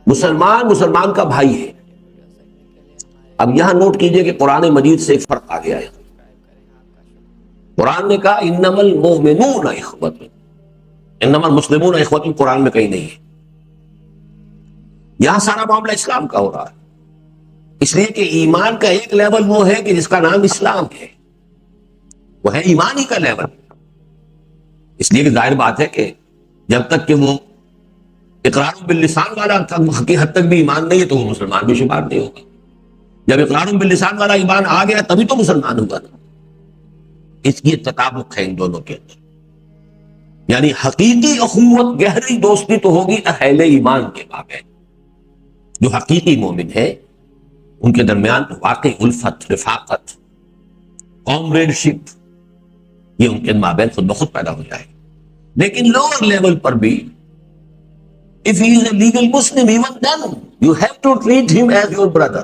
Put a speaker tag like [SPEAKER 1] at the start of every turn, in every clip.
[SPEAKER 1] مسلمان مسلمان کا بھائی ہے۔ اب یہاں نوٹ کیجئے کہ قرآن مجید سے ایک فرق آ گیا ہے۔ قرآن نے کہا انما المؤمنون اخوۃ، انما المسلمون اخوۃ، قرآن میں کہیں نہیں ہے۔ یہاں سارا معاملہ اسلام کا ہو رہا ہے، اس لیے کہ ایمان کا ایک لیول وہ ہے کہ جس کا نام اسلام ہے، وہ ہے ایمان ہی کا لیول۔ اس لیے کہ ظاہر بات ہے کہ جب تک کہ وہ اقرار باللسان والا کی حد تک بھی ایمان نہیں ہے تو وہ مسلمان بھی شمار نہیں ہوگا۔ جب اقرار باللسان والا ایمان آ گیا تبھی تو مسلمان ہوگا نا۔ اس کی تطابق ہے ان دونوں کے اندر، یعنی حقیقی اخوت، گہری دوستی تو ہوگی اہل ایمان کے مابین۔ جو حقیقی مومن ہے ان کے درمیان واقعی الفت، رفاقت، کامریڈشپ، یہ ان کے مابین خود بخود پیدا ہو جائے۔ لیکن لوور لیول پر بھی if he is a legal Muslim, even then you have to treat him as your brother.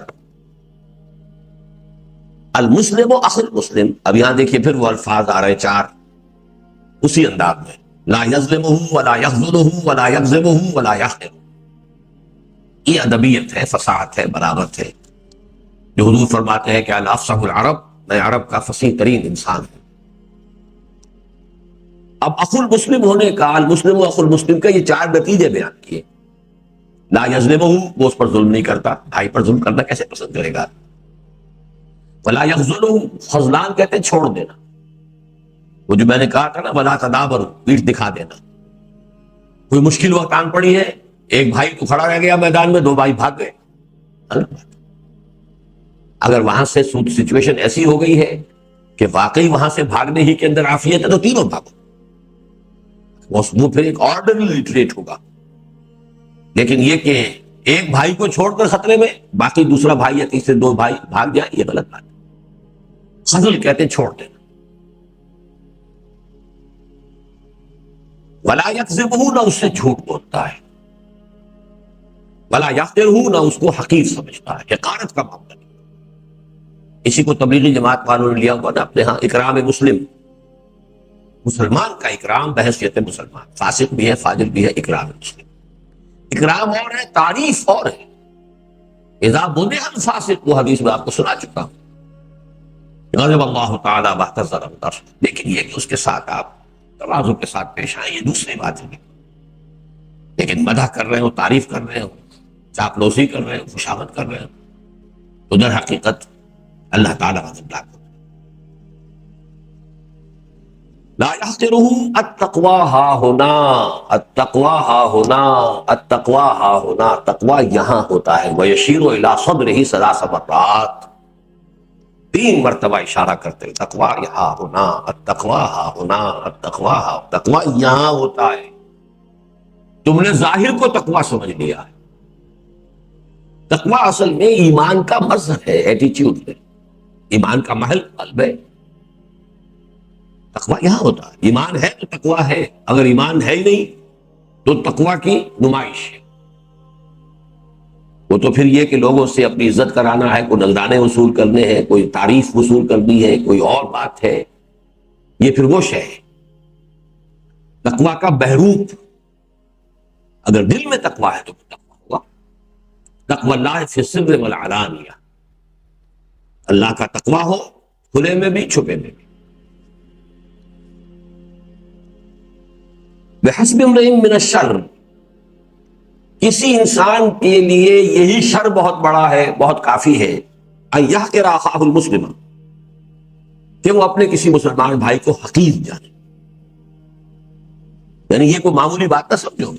[SPEAKER 1] المسلم و اخ المسلم، اب یہاں دیکھیے پھر وہ الفاظ آ رہے چار اسی انداز میں، لا یظلمہ ولا یخذلہ ولا یکذبہ ولا یحقرہ۔ یہ ادبیت ہے، فصاحت ہے، بلاغت ہے، جو حضور فرماتے ہیں کہ انا افصح العرب، میں عرب کا فصیح ترین انسان ہوں۔ اب اخ المسلم ہونے کا، المسلم و اخ المسلم کا، یہ چار نتیجے بیان کیے۔ لا یظلمہ، وہ اس پر ظلم نہیں کرتا، بھائی پر ظلم کرنا کیسے پسند کرے گا۔ ولا یخذلہ، خذلان کہتے ہیں چھوڑ دینا، وہ جو میں نے کہا تھا نا ولا تدابروا، پیٹھ دکھا دینا۔ کوئی مشکل وقت آن پڑی ہے، ایک بھائی تو کھڑا رہ گیا میدان میں، دو بھائی بھاگ گئے، اگر وہاں سے سچویشن ایسی ہو گئی ہے کہ واقعی وہاں سے بھاگنے ہی کے اندر عافیت ہے تو تینوں بھاگو، وہ پھر ایک آرڈنری ٹریٹ ہوگا۔ لیکن یہ کہ ایک بھائی کو چھوڑ کر خطرے میں باقی دوسرا بھائی یا تیسرے دو بھائی بھاگ جائیں، یہ غلط بات ہے۔ خذل کہتے ہیں چھوڑ دینا۔ ولا یکذبہ، نہ اس سے جھوٹ بولتا ہے، ولا یحقرہ، نہ اس کو حقیر سمجھتا ہے، حقارت کا معاملہ نہیں۔ اسی کو تبلیغی جماعت والوں نے لیا ہوا نا اپنے ہاں اکرام مسلم، مسلمان کا اکرام بحیثیت مسلمان، فاسق بھی ہے فاجر بھی ہے، اکرام مسلم۔ اکرام اور ہے، تعریف اور ہے۔ اذا بدح الفاسق، وہ حدیث میں آپ کو سنا چکا ہوں، غضب اللہ تعالی واحتضر النار، لیکن یہ کہ اس کے ساتھ آپ تواضع کے ساتھ پیش آئیں، یہ دوسری بات ہے۔ لیکن مدح کر رہے ہو، تعریف کر رہے ہو، چاپلوسی کر رہے ہو، خوشامد کر رہے ہو، تو در حقیقت اللہ تعالیٰ غضبناک ہوتا ہے۔ لا يحقرہ، التقوی ہا ہونا، التقوی ہا ہونا، التقوی ہا ہونا، تقوی یہاں ہوتا ہے۔ ویشیر الی صدرہ ثلاث مرات، تین مرتبہ اشارہ کرتے ہیں، تقوی یہاں ہونا، التقوی ہا ہونا، التقوی ہا، تقوی یہاں ہوتا ہے۔ تم نے ظاہر کو تقوی سمجھ لیا ہے، تقوی اصل میں ایمان کا مظہر ہے، ایٹیچیوڈ ہے، ایمان کا محل قلب ہے۔ تقوی یہاں ہوتا ہے، ایمان ہے تو تقوی ہے، اگر ایمان ہے ہی نہیں تو تقوی کی نمائش ہے۔ وہ تو پھر یہ کہ لوگوں سے اپنی عزت کرانا ہے، کوئی نذرانے وصول کرنے ہیں، کوئی تعریف وصول کرنی ہے، کوئی اور بات ہے، یہ پھر وہ شے ہے۔ تقوی کا بہروپ، اگر دل میں تقوی ہے تو تقوی ہوگا۔ تقوی اللہ فی السر والعلانیہ، اللہ کا تقوی ہو کھلے میں بھی چھپے میں بھی۔ بحسب امرئ من الشر، کسی انسان کے لیے یہی شر بہت بڑا ہے، بہت کافی ہے، ان یحقر اخاہ المسلم، کہ وہ اپنے کسی مسلمان بھائی کو حقیر جانے، یعنی یہ کوئی معمولی بات نہ سمجھو،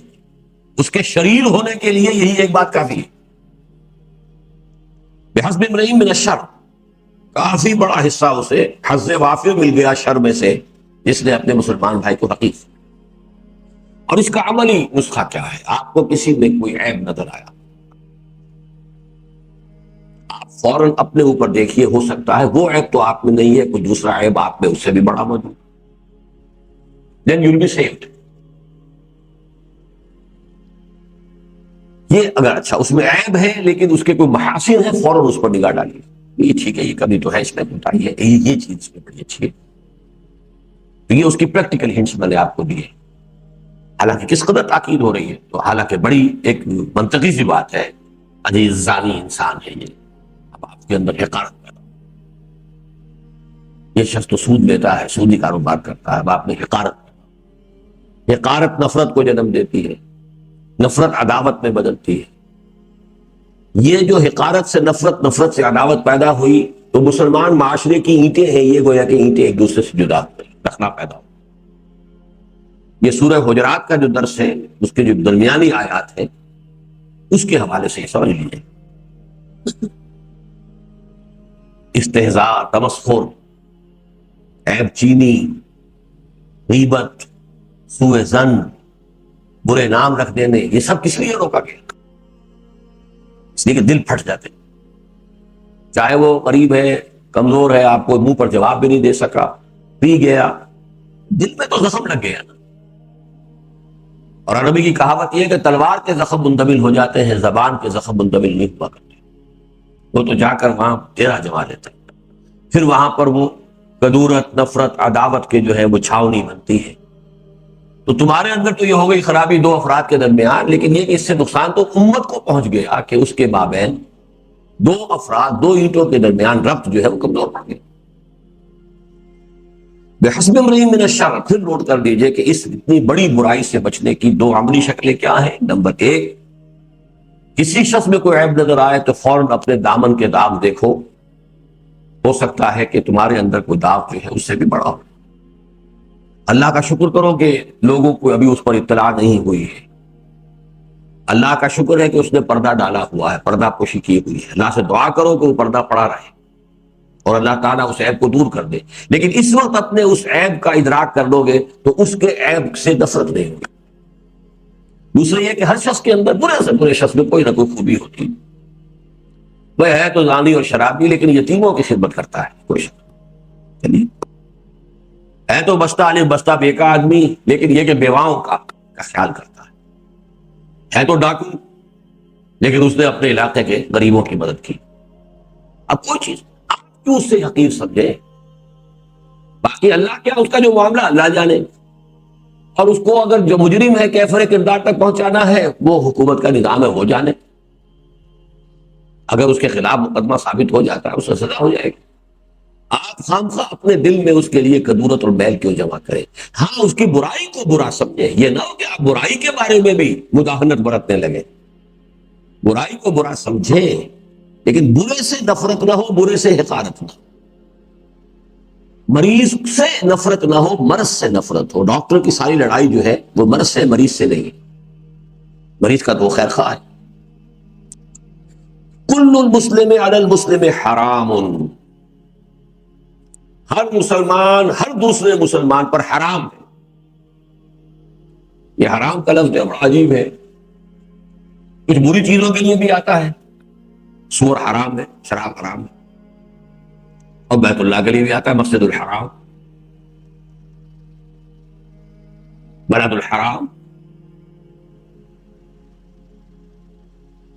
[SPEAKER 1] اس کے شریر ہونے کے لیے یہی ایک بات کافی ہے۔ بحسب امرئ من الشر، کافی بڑا حصہ اسے حظ وافر مل گیا شر میں سے، جس نے اپنے مسلمان بھائی کو حقیر۔ اور اس کا عملی نسخہ کیا ہے؟ آپ کو کسی میں کوئی عیب نظر آیا، آپ فوراً اپنے اوپر دیکھیے، ہو سکتا ہے وہ عیب تو آپ میں نہیں ہے، کوئی دوسرا عیب آپ میں اس سے بھی بڑا موجود، then you'll be saved۔ یہ اگر اچھا اس میں عیب ہے لیکن اس کے کوئی محاسن ہے، فوراً اس پر نگاہ ڈالیے، یہ ٹھیک ہے، یہ کمی تو ہے اس میں، بتائیے یہ چیز اس میں بڑی اچھی ہے، تو یہ اس کی پریکٹیکل ہنٹس میں نے آپ کو دیے۔ حالانکہ کس قدر تاکید ہو رہی ہے، تو حالانکہ بڑی ایک منطقی سی بات ہے، عزیز زانی انسان ہے یہ، اب آپ کے اندر حقارت پیدا ہو۔ یہ شخص تو سود لیتا ہے، سودی کاروبار کرتا ہے، اب آپ نے حقارت نفرت کو جنم دیتی ہے، نفرت عداوت میں بدلتی ہے۔ یہ جو حقارت سے نفرت، نفرت سے عداوت پیدا ہوئی، تو مسلمان معاشرے کی اینٹیں ہیں یہ، گویا کہ اینٹیں ایک دوسرے سے جدا ہو گئی، رکھنا پیدا ہو۔ یہ سورہ حجرات کا جو درس ہے، اس کے جو درمیانی آیات ہیں، اس کے حوالے سے یہ سمجھ لیجیے۔ استہزاء، تمسخر، عیب چینی، غیبت، سوء ظن، برے نام رکھ دینے، یہ سب کس لیے روکا گیا؟ اس لیے کہ دل پھٹ جاتے، چاہے وہ غریب ہے، کمزور ہے، آپ کو منہ پر جواب بھی نہیں دے سکا، پی گیا، دل میں تو زخم لگ گیا نا۔ اور عربی کی کہاوت یہ ہے کہ تلوار کے زخم منتقل ہو جاتے ہیں، زبان کے زخم منتقل نہیں ہوا کرتے۔ وہ تو جا کر وہاں ڈیرا جما لیتا ہے، پھر وہاں پر وہ کدورت، نفرت، عداوت کے جو ہے وہ چھاونی بنتی ہے۔ تو تمہارے اندر تو یہ ہو گئی خرابی دو افراد کے درمیان، لیکن یہ کہ اس سے نقصان تو امت کو پہنچ گیا کہ اس کے مابین دو افراد، دو اینٹوں کے درمیان ربط جو ہے وہ کمزور پڑ گیا۔ بحسب امرئ من الشر، پھر نوٹ کر لیجئے کہ اس اتنی بڑی برائی سے بچنے کی دو عملی شکلیں کیا ہیں۔ نمبر ایک، کسی شخص میں کوئی عیب نظر آئے تو فوراً اپنے دامن کے داغ دیکھو، ہو سکتا ہے کہ تمہارے اندر کوئی داغ جو ہے اس سے بھی بڑا ہو۔ اللہ کا شکر کرو کہ لوگوں کو ابھی اس پر اطلاع نہیں ہوئی ہے۔ اللہ کا شکر ہے کہ اس نے پردہ ڈالا ہوا ہے، پردہ پوشی کی ہوئی ہے۔ اللہ سے دعا کرو کہ وہ پردہ پڑا رہے اور اللہ تعالیٰ اس عیب کو دور کر دے۔ لیکن اس وقت اپنے اس عیب کا ادراک کر لو گے تو اس کے عیب سے نفرت نہیں ہوگی۔ دوسرا یہ کہ ہر شخص کے اندر، برے سے برے شخص میں کوئی نہ کوئی خوبی ہوتی، وہ ہے تو زانی اور شرابی لیکن یتیموں کی خدمت کرتا ہے کوئی شخص، چلیے ہے تو بستہ علی بستہ بیکا آدمی، لیکن یہ کہ بیواؤں کا خیال کرتا ہے تو ڈاکو لیکن اس نے اپنے علاقے کے غریبوں کی مدد کی۔ اب کوئی چیز آپ کیوں اس سے حقیر سمجھے؟ باقی اللہ کیا، اس کا جو معاملہ اللہ جانے، اور اس کو اگر جو مجرم ہے کیفر کردار تک پہنچانا ہے، وہ حکومت کا نظام ہے، وہ جانے۔ اگر اس کے خلاف مقدمہ ثابت ہو جاتا ہے اس سے سزا ہو جائے گی۔ آپ خامخواہ اپنے دل میں اس کے لیے کدورت اور میل کیوں جمع کریں؟ ہاں، اس کی برائی کو برا سمجھیں، یہ نہ ہو کہ آپ برائی کے بارے میں بھی مداہنت برتنے لگے۔ برائی کو برا سمجھیں لیکن برے سے نفرت نہ ہو، برے سے حقارت نہ ہو، مریض سے نفرت نہ ہو، مرض سے نفرت ہو۔ ڈاکٹر کی ساری لڑائی جو ہے وہ مرض سے، مریض سے نہیں۔ مریض کا تو خیر خواہ ہے۔ کل المسلم علی المسلم حرام، ہر مسلمان ہر دوسرے مسلمان پر حرام ہے۔ یہ حرام کا لفظ بڑا عجیب ہے، کچھ بری چیزوں کے لیے بھی آتا ہے، سور حرام ہے، شراب حرام ہے، اور بیت اللہ کے لیے بھی آتا ہے، مسجد الحرام، بلد الحرام۔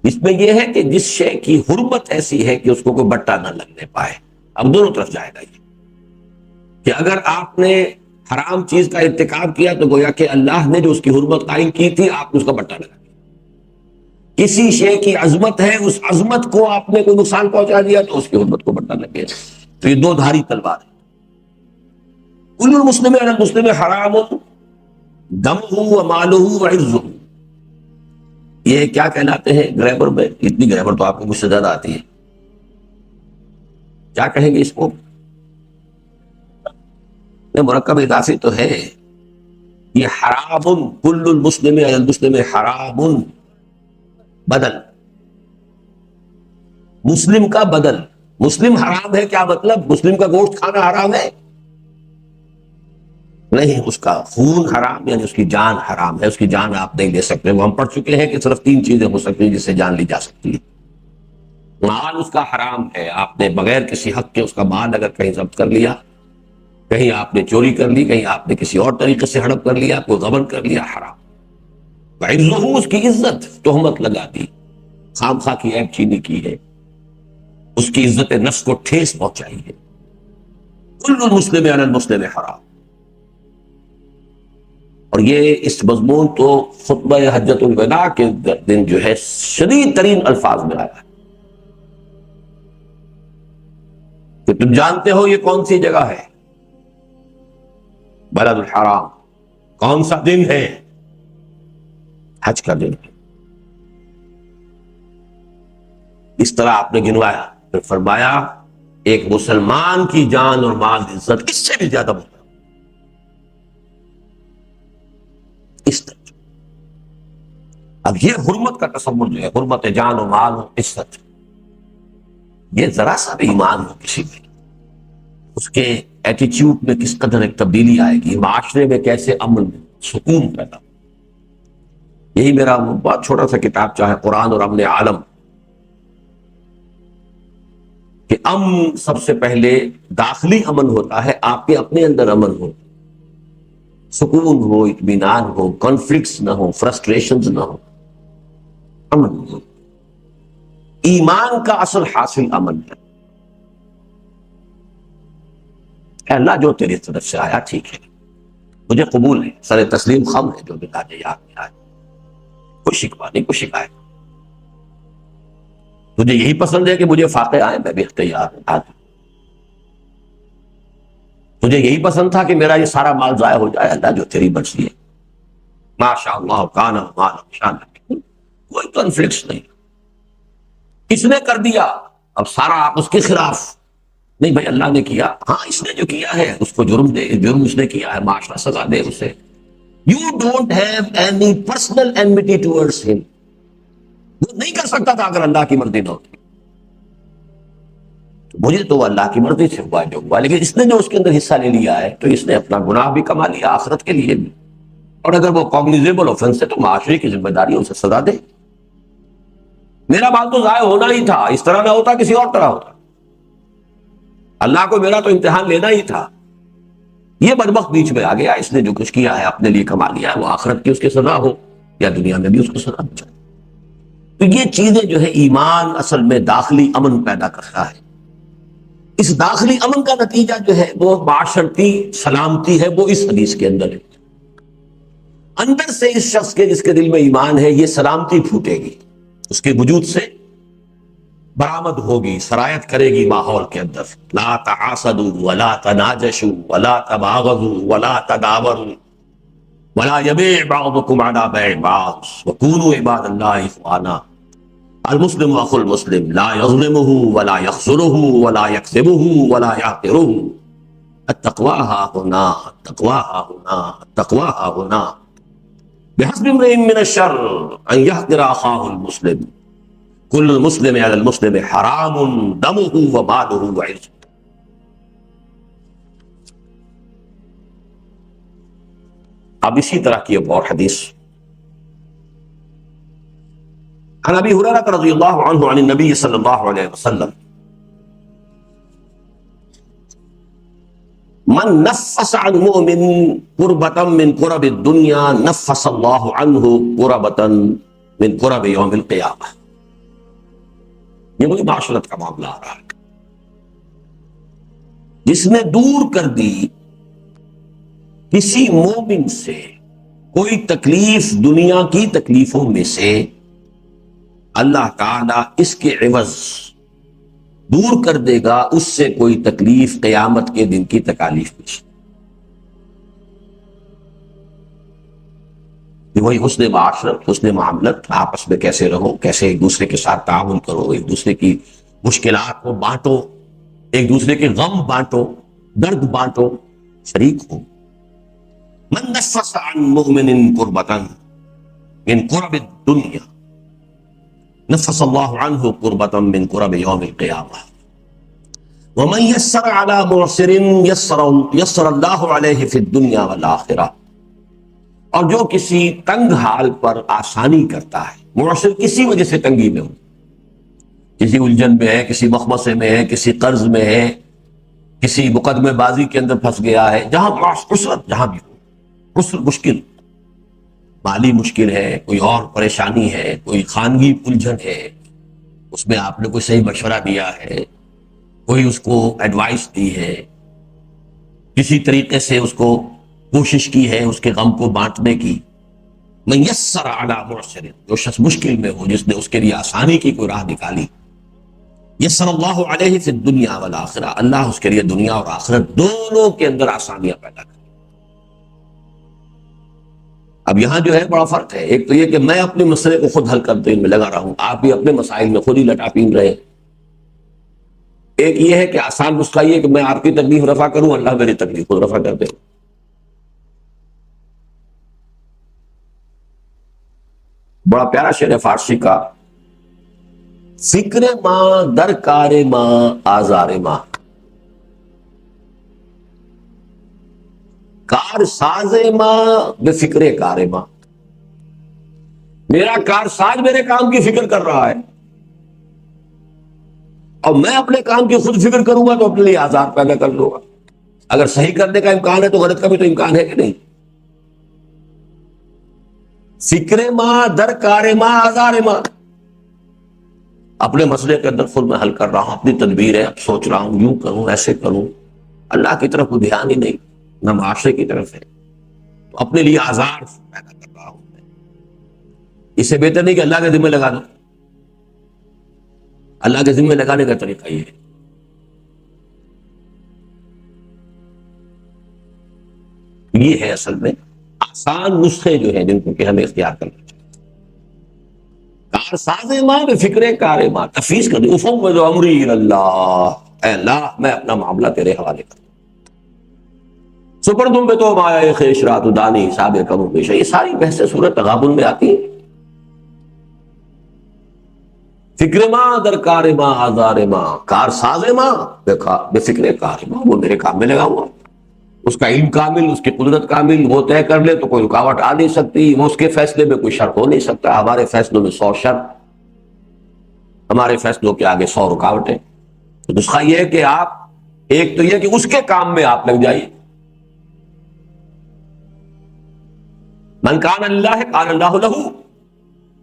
[SPEAKER 1] اس میں یہ ہے کہ جس شے کی حرمت ایسی ہے کہ اس کو کوئی بٹا نہ لگنے پائے۔ اب دونوں طرف جائے گا یہ کہ اگر آپ نے حرام چیز کا ارتکاب کیا تو گویا کہ اللہ نے جو اس کی حرمت قائم کی تھی، آپ نے اس کا بٹا لگا دیا۔ کسی شے کی عظمت ہے، اس عظمت کو آپ نے کوئی نقصان پہنچا دیا تو اس کی حرمت کو بٹا لگ گیا۔ تو یہ دو دھاری تلوار ہے۔ کل المسلم علی المسلم حرام دمہ ومالہ وعرضہ۔ یہ کیا کہلاتے ہیں گرامر میں؟ اتنی گرامر تو آپ کو مجھ سے زیادہ آتی ہے، کیا کہیں گے اس کو؟ مرکب اضافی تو ہے یہ، حرام، کل المسلم علی المسلم حرام، بدل، مسلم کا بدل۔ مسلم حرام ہے، کیا مطلب؟ مسلم کا گوشت کھانا حرام ہے؟ نہیں، اس کا خون حرام، یعنی اس کی جان حرام ہے، اس کی جان آپ نہیں لے سکتے۔ وہ ہم پڑھ چکے ہیں کہ صرف 3 چیزیں ہو سکتی ہیں جس سے جان لی جا سکتی ہے۔ مال اس کا حرام ہے، آپ نے بغیر کسی حق کے اس کا مال اگر کہیں ضبط کر لیا، کہیں آپ نے چوری کر لی، کہیں آپ نے کسی اور طریقے سے ہڑپ کر لیا، کوئی غبن کر لیا، حرام۔ وعرضہ، اس کی عزت، تہمت لگا دی، خام خواہ کی عیب چینی کی ہے، اس کی عزت نفس کو ٹھیس پہنچائی ہے۔ کل المسلم علی المسلم حرام۔ اور یہ اس مضمون تو خطبہ حجۃ الوداع کے دن جو ہے شدید ترین الفاظ میں آیا ہے کہ تم جانتے ہو یہ کون سی جگہ ہے، بلد الحرام، کون سا دن ہے، حج کا دن ہے۔ اس طرح آپ نے گنوایا، پھر فرمایا ایک مسلمان کی جان اور مال عزت اس سے بھی زیادہ محترم، اس طرح۔ اب یہ حرمت کا تصور جو ہے، حرمت جان و مال و عزت، یہ ذرا سا بھی ایمان ہو کسی میں، اس کے ایٹیچیوڈ میں کس قدر ایک تبدیلی آئے گی، معاشرے میں کیسے امن سکون پیدا۔ یہی میرا بہت چھوٹا سا کتاب چاہے قرآن اور امن عالم، کہ امن سب سے پہلے داخلی امن ہوتا ہے، آپ کے اپنے اندر امن ہو، سکون ہو، اطمینان ہو، کانفلکٹس نہ ہو، فرسٹریشنز نہ ہو، امن ہو۔ ایمان کا اصل حاصل امن ہے۔ اے اللہ جو تیری طرف سے آیا ٹھیک ہے، مجھے قبول ہے، سر تسلیم خم ہے جو بتا دے یاد میں آئے، کوئی شکوہ نہیں، کوئی شکایت۔ تجھے یہی پسند ہے کہ مجھے فاقے آئے، میں بھی اختیار ہوں۔ تجھے یہی پسند تھا کہ میرا یہ سارا مال ضائع ہو جائے، اللہ جو تیری مرضی ہے، ماشاء اللہ کان مال شان، کوئی کنفلکٹس نہیں۔ کس نے کر دیا، اب سارا آپ اس کے خلاف نہیں، بھائی اللہ نے کیا، ہاں اس نے جو کیا ہے اس کو جرم دے، جرم اس نے کیا ہے، معاشرہ سزا دے اسے۔ You don't have any personal enmity towards ہم، وہ نہیں کر سکتا تھا اگر اللہ کی مرضی نہ ہوتی۔ مجھے تو اللہ کی مرضی سے ہوا جو ہوا، لیکن اس نے جو اس کے اندر حصہ لے لیا ہے تو اس نے اپنا گناہ بھی کما لیا آخرت کے لیے بھی، اور اگر وہ کاگنیزیبل آفنس ہے تو معاشرے کی ذمہ داری اسے سزا دے۔ میرا مال تو ضائع ہونا ہی تھا، اس طرح نہ ہوتا کسی اور طرح ہوتا، اللہ کو میرا تو امتحان لینا ہی تھا۔ یہ بدبخت بیچ میں آ گیا، اس نے جو کچھ کیا ہے اپنے لیے کما لیا ہے، وہ آخرت کی اس کی سزا ہو یا دنیا میں بھی اس کو سزا ہو جائے۔ تو یہ چیزیں جو ہے ایمان اصل میں داخلی امن پیدا کرتا ہے۔ اس داخلی امن کا نتیجہ جو ہے وہ معاشرتی سلامتی ہے، وہ اس حدیث کے اندر ہے۔ اندر سے اس شخص کے جس کے دل میں ایمان ہے یہ سلامتی پھوٹے گی، اس کے وجود سے برآمد ہوگی، سرایت کرے گی ماحول کے اندر۔ لا تعاسدوا ولا تناجشوا ولا تباغضوا ولا تدابروا ولا يبيع بعضكم على بيع بعض وكونوا عباد الله اخوانا۔ المسلم اخو المسلم لا يظلمه ولا يخذله ولا يكذبه ولا يحقره۔ التقوى ها هنا، التقوى ها هنا، التقوى ها هنا۔ بحسب امرئ من الشر ان يحقر اخاه المسلم، كل المسلم على المسلم حرام دمه وماله وعرضه۔ اب اسی طرح کی ایک اور حدیث عن ابی ہریرہ رضی اللہ عنہ عن النبی صلی اللہ علیہ وسلم من نفس عن مؤمن قربة من قرب الدنیا نفس اللہ عنہ قربة من قرب یوم القیامہ۔ یہ مجھے معاشرت کا معاملہ آ رہا ہے، جس نے دور کر دی کسی مومن سے کوئی تکلیف دنیا کی تکلیفوں میں سے، اللہ تعالیٰ اس کے عوض دور کر دے گا اس سے کوئی تکلیف قیامت کے دن کی تکالیف میں سے۔ وہی حسن معاشرت، حسن معاملت، آپس میں کیسے رہو، کیسے ایک دوسرے کے ساتھ تعاون کرو، ایک دوسرے کی مشکلات کو بانٹو، ایک دوسرے کے غم بانٹو، درد بانٹو، شریک ہو۔ من نفس عن مؤمن قربة من قرب الدنیا نفس اللہ عنہ قربة من قرب یوم القیامہ۔ ومن یسر علی معسر یسر اللہ علیہ فی الدنیا والآخرہ۔ اور جو کسی تنگ حال پر آسانی کرتا ہے، معسر کسی وجہ سے تنگی میں ہو، کسی الجھن میں ہے، کسی مخمصے میں ہے، کسی قرض میں ہے، کسی مقدمے بازی کے اندر پھنس گیا ہے، جہاں عسرت جہاں بھی ہو، عسر مشکل، مالی مشکل ہے، کوئی اور پریشانی ہے، کوئی خانگی الجھن ہے، اس میں آپ نے کوئی صحیح مشورہ دیا ہے، کوئی اس کو ایڈوائس دی ہے، کسی طریقے سے اس کو کوشش کی ہے اس کے غم کو بانٹنے کی. من یسر علی معسر، جو شخص مشکل میں ہو جس نے اس کے لیے آسانی کی کوئی راہ نکالی. یسر اللہ علیہ فی الدنیا والآخرہ، اللہ اس کے لیے دنیا اور آخرت دونوں کے اندر آسانیاں پیدا کرے. اب یہاں جو ہے بڑا فرق ہے. ایک تو یہ کہ میں اپنے مسئلے کو خود حل کرتے میں لگا رہا ہوں، آپ بھی اپنے مسائل میں خود ہی لٹا پین رہے. ایک یہ ہے کہ آسان نسخہ یہ کہ میں آپ کی تکلیف رفع کروں، اللہ میری تکلیف خود رفع کر دے. بڑا پیارا شعر ہے فارسی کا، فکر ماں در کار ماں آزار ماں، کار ساز ماں بے فکر کار ماں. میرا کار ساز میرے کام کی فکر کر رہا ہے، اور میں اپنے کام کی خود فکر کروں گا تو اپنے لیے آزار پیدا کر لوں گا. اگر صحیح کرنے کا امکان ہے تو غلط کا بھی تو امکان ہے کہ نہیں. فکر ماں در کار ماں آزار ماں، اپنے مسئلے کے اندر خود میں حل کر رہا ہوں، اپنی تدبیر ہے، اب سوچ رہا ہوں یوں کروں ایسے کروں، اللہ کی طرف کوئی دھیان ہی نہیں، نہ معاشرے کی طرف ہے، تو اپنے لیے آزار پیدا کر رہا ہوں. اس سے بہتر نہیں کہ اللہ کے ذمہ لگا دو. اللہ کے ذمہ لگانے کا طریقہ یہ ہے. یہ ہے اصل میں آسان نسخے جو ہیں جن کو کہ ہمیں اختیار کرنا چاہیے. کار ساز ماں بے فکر کار ماں، تفویض کر دی، افوض امری الی اللہ، اے اللہ میں اپنا معاملہ تیرے حوالے کرتا ہوں. سپر تم پہ تو مایا خیش رات دانی حساب کم پیش. یہ ساری بحثیں سورۃ تغابن میں آتی ہیں. فکر ماں در کار ماں آزار ماں، کار ساز ماں بے فکر کار ماں، وہ میرے کام میں لگا ہوا، اس کا علم کامل، اس کی قدرت کامل، وہ طے کر لے تو کوئی رکاوٹ آ نہیں سکتی، وہ اس کے فیصلے میں کوئی شرط ہو نہیں سکتا. ہمارے فیصلوں میں 100 شرط، ہمارے فیصلوں کے آگے 100 رکاوٹیں. تو نسخہ یہ ہے کہ آپ ایک تو یہ کہ اس کے کام میں آپ لگ جائیے. من کان اللہ کان اللہ لہ،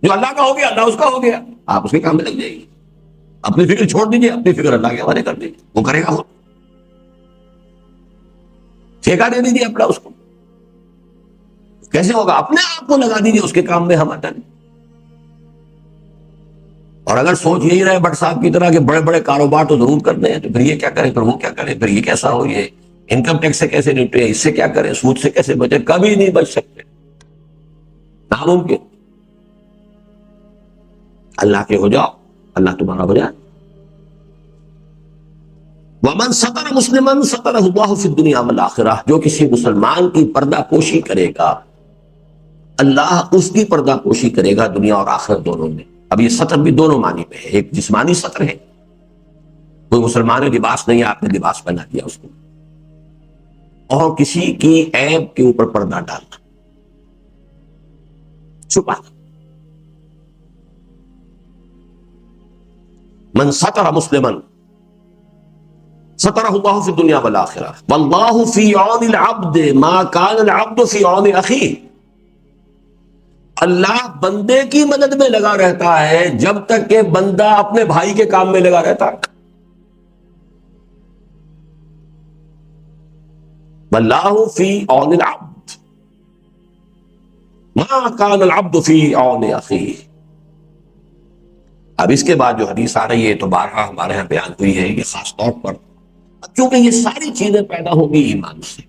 [SPEAKER 1] جو اللہ کا ہو گیا اللہ اس کا ہو گیا، آپ اس کے کام میں لگ جائیے. اپنی فکر چھوڑ دیجیے، اپنی فکر اللہ کے حوالے کر دیجیے، وہ کرے گا خود. ٹھیکہ دے دیجیے اپنا اس کو. کیسے ہوگا؟ اپنے آپ کو لگا دیجیے اس کے کام میں، ہم اٹل. اور اگر سوچ یہی رہے بٹ صاحب کی طرح کہ بڑے بڑے کاروبار تو ضرور کرنے ہیں، تو پھر یہ کیا کریں، پھر وہ کیا کریں، پھر یہ کیسا ہو، یہ انکم ٹیکس سے کیسے نپٹے، اس سے کیا کریں، سود سے کیسے بچے، کبھی نہیں بچ سکتے، ناممکن. اللہ کے ہو جاؤ، اللہ تمہارا ہو جائے. وَمَن سَتَرَ مُسْلِمًا سَتَرَهُ اللَّهُ فِي الدُّنْيَا وَالْآخِرَةِ، جو کسی مسلمان کی پردہ پوشی کرے گا اللہ اس کی پردہ پوشی کرے گا دنیا اور آخرت دونوں میں. اب یہ سطر بھی دونوں معنی میں ہے. ایک جسمانی سطر ہے، کوئی مسلمان لباس نہیں ہے، آپ نے لباس پہنا دیا اس کو، اور کسی کی عیب کے اوپر پردہ ڈالنا، چھپا. من سطر مسلمًا سترہ اللہ فی الدنیا والآخرہ، واللہ فی عون العبد ما کان العبد فی عون اخیہ. اللہ بندے کی مدد میں لگا رہتا ہے جب تک کہ بندہ اپنے بھائی کے کام میں لگا رہتا ہے. واللہ فی عون العبد ما کان العبد فی عون اخیہ. اب اس کے بعد جو حدیث آ رہی ہے تو بارہا ہمارے یہاں بیان ہوئی ہے، یہ خاص طور پر کیونکہ یہ ساری چیزیں پیدا ہوگی ایمان سے.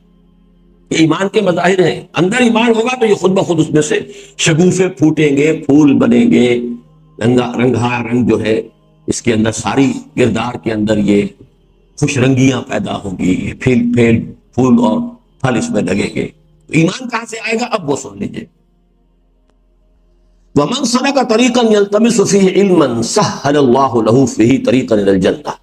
[SPEAKER 1] یہ ایمان کے مظاہر ہیں. اندر ایمان ہوگا تو یہ خود بخود اس میں سے شگوفے پھوٹیں گے، پھول بنیں گے، رنگا رنگ جو ہے اس کے اندر، ساری کردار کے اندر یہ خوش رنگیاں پیدا ہوں گی، پھول اور پھل اس میں لگیں گے. ایمان کہاں سے آئے گا اب وہ سن لیجیے. وَمَنْ سَلَكَ طَرِيقًا يَلْتَمِسُ فِيهِ عِلْمًا سَهَّلَ اللَّهُ لَهُ فِيهِ طَرِيقًا إِلَى الْجَنَّةِ.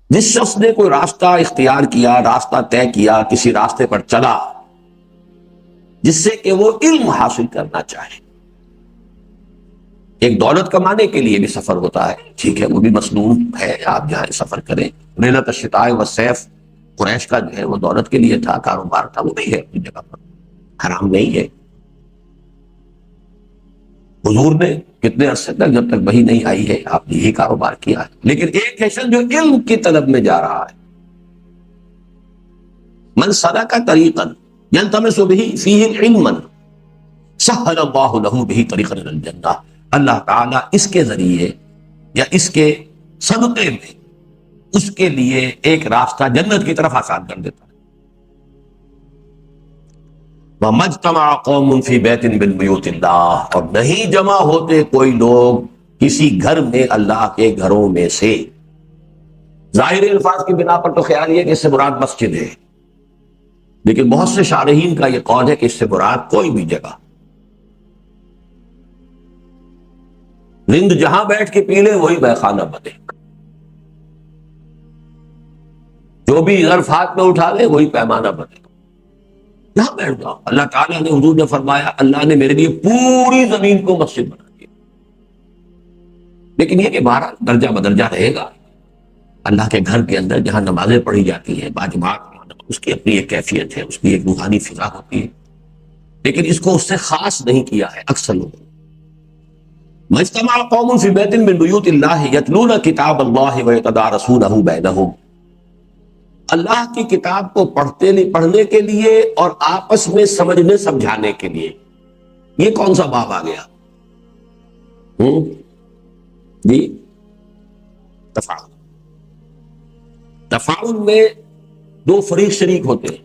[SPEAKER 1] جس شخص نے کوئی راستہ اختیار کیا، راستہ طے کیا، کسی راستے پر چلا جس سے کہ وہ علم حاصل کرنا چاہے. ایک دولت کمانے کے لیے بھی سفر ہوتا ہے، ٹھیک ہے، وہ بھی مسنون ہے، آپ جہاں سفر کریں. ریلۃ الشتاء والصیف قریش کا جو ہے وہ دولت کے لیے تھا، کاروبار تھا، وہ بھی ہے اپنی جگہ پر، حرام نہیں ہے. حضور نے کتنے عرصے تک، جب تک وحی نہیں آئی ہے، آپ نے یہی کاروبار کیا ہے. لیکن ایک ہے شخص جو علم کی طلب میں جا رہا ہے، من سلک طریقا یلتمس به فیہ علما سہل اللہ لہ بہ طریقا الی الجنہ، اللہ تعالیٰ اس کے ذریعے یا اس کے صدقے میں اس کے لیے ایک راستہ جنت کی طرف آسان کر دیتا ہے۔ وَمَا اجْتَمَعَ قَوْمٌ فِي بَيْتٍ مِّن بُيُوتِ اللَّهِ، اور نہیں جمع ہوتے کوئی لوگ کسی گھر میں اللہ کے گھروں میں سے۔ ظاہر الفاظ کی بنا پر تو خیال یہ کہ اس سے مراد مسجد ہے، لیکن بہت سے شارحین کا یہ قول ہے کہ اس سے مراد کوئی بھی جگہ، رند جہاں بیٹھ کے پی لے وہی بہخانہ بنے، جو بھی ظرف ہاتھ میں اٹھا لے وہی پیمانہ بنے، یہاں بیٹھ جاؤ۔ اللہ تعالیٰ نے، حضور نے فرمایا اللہ نے میرے لیے پوری زمین کو مسجد بنا دیا، لیکن یہ کہ بہرحال درجہ بدرجہ رہے گا۔ اللہ کے گھر کے اندر جہاں نمازیں پڑھی جاتی ہیں باجماعت، اس کی اپنی ایک کیفیت ہے، اس کی ایک روحانی فضا ہوتی ہے، لیکن اس کو اس سے خاص نہیں کیا ہے اکثر لوگوں۔ مجتمع قوم فی بیت من بیوت اللہ یتلون کتاب اللہ ویتدارسونہ بینہم، اللہ کی کتاب کو پڑھنے کے لیے اور آپس میں سمجھنے سمجھانے کے لیے۔ یہ کون سا باب آ گیا؟ جی، تفاعل۔ تفاعل میں دو فریق شریک ہوتے ہیں،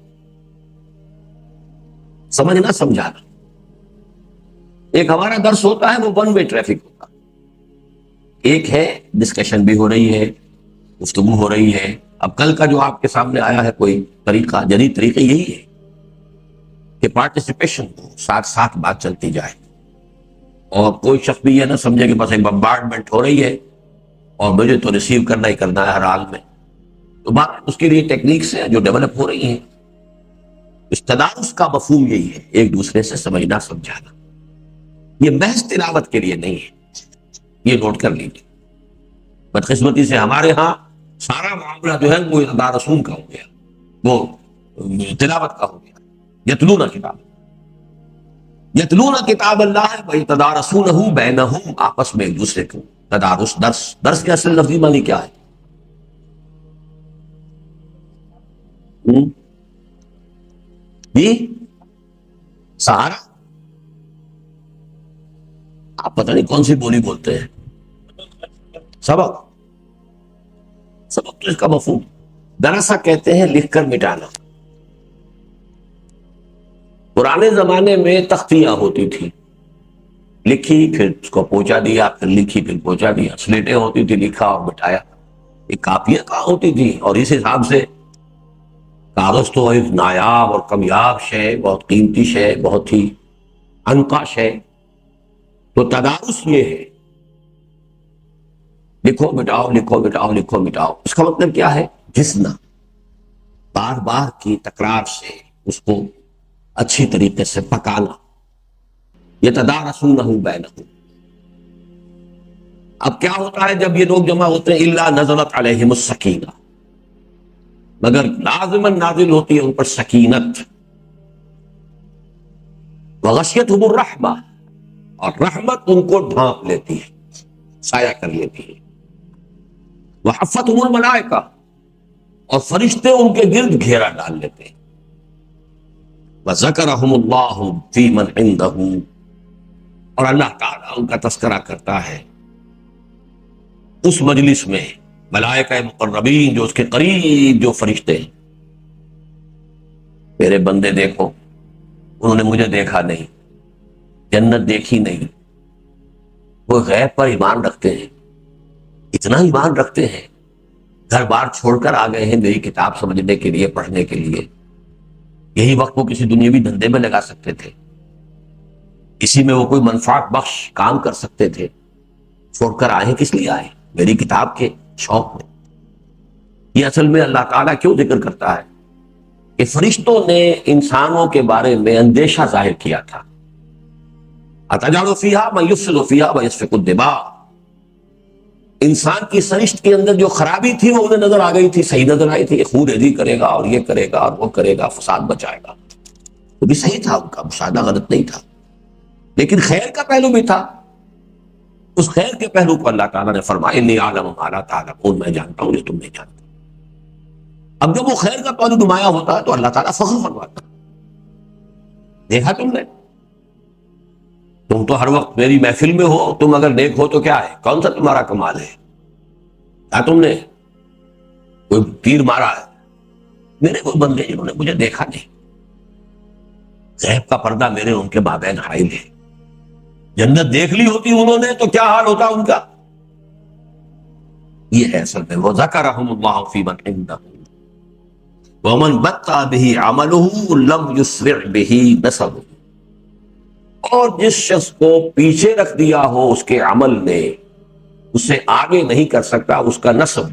[SPEAKER 1] سمجھنا سمجھانا۔ ایک ہمارا درس ہوتا ہے وہ ون وے ٹریفک ہوتا ہے، ایک ہے ڈسکشن بھی ہو رہی ہے، گفتگو ہو رہی ہے۔ اب کل کا جو آپ کے سامنے آیا ہے کوئی طریقہ، جدید طریقہ یہی ہے کہ پارٹیسپیشن ہو، ساتھ ساتھ بات چلتی جائے، اور کوئی شخص بھی یہ نہ سمجھے کہ بس ایک بمبارڈمنٹ ہو رہی ہے اور مجھے تو ریسیو کرنا ہی کرنا ہے ہر حال میں۔ تو بات اس کے لیے ٹیکنیکس ہیں جو ڈیولپ ہو رہی ہیں۔ اس تدارس کا مفہوم یہی ہے، ایک دوسرے سے سمجھنا سمجھانا، یہ محض تلاوت کے لیے نہیں ہے، یہ نوٹ کر لیجیے۔ بدقسمتی سے ہمارے ہاں سارا معاملہ جو ہے وہ تدارسون کا ہو گیا، وہ تلاوت کا ہو گیا۔ یتلون کتاب اللہ ویتدارسونہ بینہم، آپس میں ایک دوسرے کو تدارس، درس کے اصل لفظی معنی کیا ہے؟ جی، سہارا؟ آپ پتہ نہیں کون سی بولی بولتے ہیں۔ سبق تو اس کا مفہوم دراسا کہتے ہیں لکھ کر مٹانا۔ پرانے زمانے میں تختیاں ہوتی تھی، لکھی پھر اس کو پہنچا دیا، پھر لکھی پھر پہنچا دیا۔ سلیٹیں ہوتی تھی، لکھا اور مٹایا۔ یہ کاپیاں کہاں ہوتی تھی، اور اس حساب سے کاغذ تو ایک نایاب اور کمیاب شے، بہت قیمتی شے، بہت ہی انقا شے۔ تو تدارس یہ ہے، لکھو مٹاؤ، لکھو مٹاؤ، لکھو مٹاؤ۔ اس کا مطلب کیا ہے؟ گھسنا، بار بار کی تکرار سے اس کو اچھی طریقے سے پکانا۔ یتدارسونہ بینہم۔ اب کیا ہوتا ہے جب یہ لوگ جمع ہوتے ہیں؟ الا نزلت علیہم السکینہ، مگر لازماً نازل ہوتی ہے ان پر سکینت۔ وغشیتہم الرحمہ، اور رحمت ان کو ڈھانپ لیتی ہے، سایہ کر لیتی ہے۔ وحفتہم الملائکہ، اور فرشتے ان کے گرد گھیرا ڈال لیتے ہیں۔ وذکرہم اللہ فی من عندہ، اور اللہ تعالیٰ ان کا تذکرہ کرتا ہے اس مجلس میں، ملائکہ مقربین جو اس کے قریب جو فرشتے ہیں۔ میرے بندے دیکھو، انہوں نے مجھے دیکھا نہیں، جنت دیکھی نہیں، وہ غیب پر ایمان رکھتے ہیں، اتنا ایمان رکھتے ہیں، گھر بار چھوڑ کر آ گئے ہیں میری کتاب سمجھنے کے لیے، پڑھنے کے لیے۔ یہی وقت وہ کسی دنیاوی دھندے میں لگا سکتے تھے، اسی میں وہ کوئی منفعت بخش کام کر سکتے تھے، چھوڑ کر آئے کس لیے آئے؟ میری کتاب کے شوق میں۔ یہ اصل میں اللہ تعالیٰ کیوں ذکر کرتا ہے کہ فرشتوں نے انسانوں کے بارے میں اندیشہ ظاہر کیا تھا۔ أَتَجْعَلُ فِيهَا مَن يُفْسِدُ فِيهَا وَيَسْفِكُ الدِّمَاءَ، انسان کی سرشت کے اندر جو خرابی تھی وہ انہیں نظر آ گئی تھی، صحیح نظر آئی تھی، خون ریزی کرے گا اور یہ کرے گا اور وہ کرے گا، فساد بچائے گا۔ وہ بھی صحیح تھا، ان کا مشاہدہ غلط نہیں تھا، لیکن خیر کا پہلو بھی تھا۔ اس خیر کے پہلو کو اللہ تعالیٰ نے فرمایا انی اعلم ما لا تعلمون، میں جانتا ہوں جو تم نہیں جانتے۔ اب جب وہ خیر کا قول نمایاں ہوتا ہے تو اللہ تعالیٰ فخر فرماتا ہے، دیکھا تم نے، تم تو ہر وقت میری محفل میں ہو، تم اگر نیک ہو تو کیا ہے، کون سا تمہارا کمال ہے، کیا تم نے کوئی تیر مارا ہے؟ میرے وہ بندے جنہوں نے مجھے دیکھا نہیں، غیب کا پردہ میرے ان کے مابین حائل ہے، جنت دیکھ لی ہوتی انہوں نے تو کیا حال ہوتا ان کا۔ یہ ہے اصل میں وَذَكَرَهُمُ اللَّهُ فِي مَنْ عِندَهُ وَمَنْ بَطَّأَ بِهِ عَمَلُهُ لَمْ يُسْرِعْ بِهِ نَسَبُهُ، اور جس شخص کو پیچھے رکھ دیا ہو اس کے عمل نے، اسے آگے نہیں کر سکتا اس کا نسب۔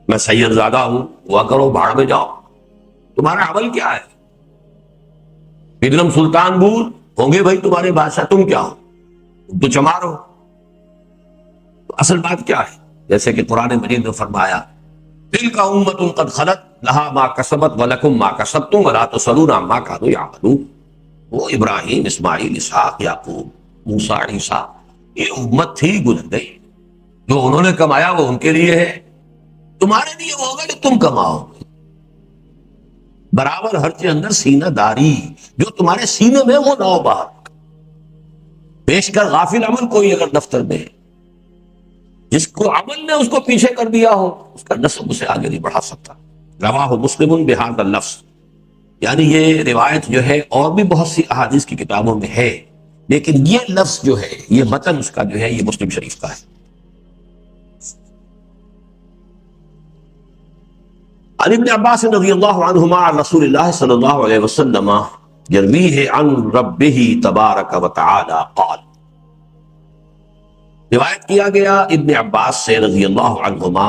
[SPEAKER 1] میں سید زادہ ہوں، ہوا کرو، بھاڑ میں جاؤ، تمہارا عمل کیا ہے؟ بیگم سلطان بور ہوں گے بھائی تمہارے بادشاہ، تم کیا ہو؟ تم تو چمار ہو۔ تو اصل بات کیا ہے؟ جیسے کہ قرآن مجید میں فرمایا تِلْكَ أُمَّةٌ قَدْ خَلَتْ لَهَا مَا كَسَبَتْ وَلَكُمْ مَا كَسَبْتُمْ وَلَا تُسْأَلُونَ عَمَّا كَانُوا يَعْمَلُونَ۔ وہ ابراہیم، اسماعیل، اسحاق، یعقوب، موسیٰ، عیسیٰ، یہ امت تھی گزر گئی، جو انہوں نے کمایا وہ ان کے لیے ہے، تمہارے لیے وہ ہوگا کہ تم کماؤ۔ برابر ہر کے اندر سینہ داری، جو تمہارے سینے میں وہ نو باہر پیش کر غافل عمل کوئی اگر دفتر میں ہے، جس کو عمل نے اس کو پیچھے کر دیا ہو اس کا نسب اسے آگے نہیں بڑھا سکتا۔ رواہ مسلم بہذا اللفظ، یعنی یہ روایت جو ہے اور بھی بہت سی احادیث کی کتابوں میں ہے، لیکن یہ لفظ جو ہے، یہ متن اس کا جو ہے یہ مسلم شریف کا ہے۔ عن ابن عباس رضی اللہ عنہما عن رسول اللہ صلی اللہ علیہ وسلم یرویہ عن ربہ تبارک وتعالی قال، روایت کیا گیا ابن عباس سے رضی اللہ عنہما،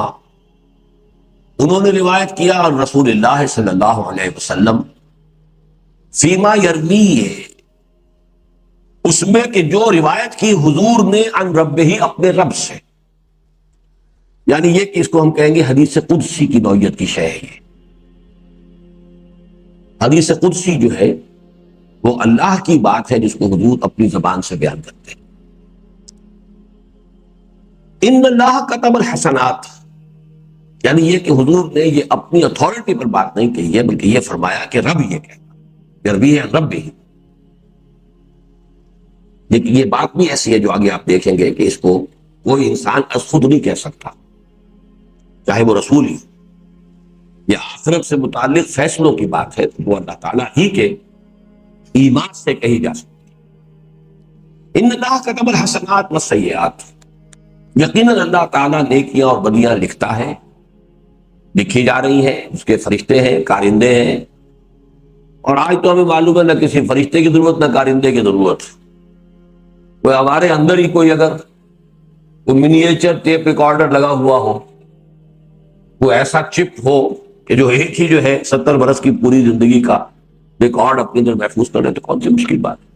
[SPEAKER 1] انہوں نے روایت کیا عن رسول اللہ صلی اللہ علیہ وسلم فیما یرویہ، اس میں کہ جو روایت کی حضور نے عن ربہ اپنے رب سے، یعنی یہ کہ اس کو ہم کہیں گے حدیث قدسی کی نوعیت کی شے ہے۔ یہ حدیث قدسی جو ہے وہ اللہ کی بات ہے جس کو حضور اپنی زبان سے بیان کرتے ہیں۔ ان اللہ کتب الحسنات، یعنی یہ کہ حضور نے یہ اپنی اتھارٹی پر بات نہیں کہی ہے، بلکہ یہ فرمایا کہ رب یہ کہتا، یروی ہے رب ہی۔ لیکن یہ بات بھی ایسی ہے جو آگے آپ دیکھیں گے کہ اس کو کوئی انسان از خود نہیں کہہ سکتا، چاہے وہ رسول ہی، یہ آخرت سے متعلق فیصلوں کی بات ہے تو وہ اللہ تعالیٰ ہی کے ایمان سے کہی جا سکتی۔ ان اللہ کتب الحسنات والسیئات، یقیناً اللہ تعالیٰ نیکیاں اور بدیاں لکھتا ہے، لکھی جا رہی ہیں، اس کے فرشتے ہیں، کارندے ہیں، اور آج تو ہمیں معلوم ہے نہ کسی فرشتے کی ضرورت نہ کارندے کی ضرورت، کوئی ہمارے اندر ہی کوئی اگر کوئی منیچر ٹیپ ریکارڈر لگا ہوا ہو، کوئی ایسا چپ ہو کہ جو ایک ہی جو ہے 70 برس کی پوری زندگی کا ریکارڈ اپنے اندر محفوظ کر لے تو کون سی مشکل بات ہے۔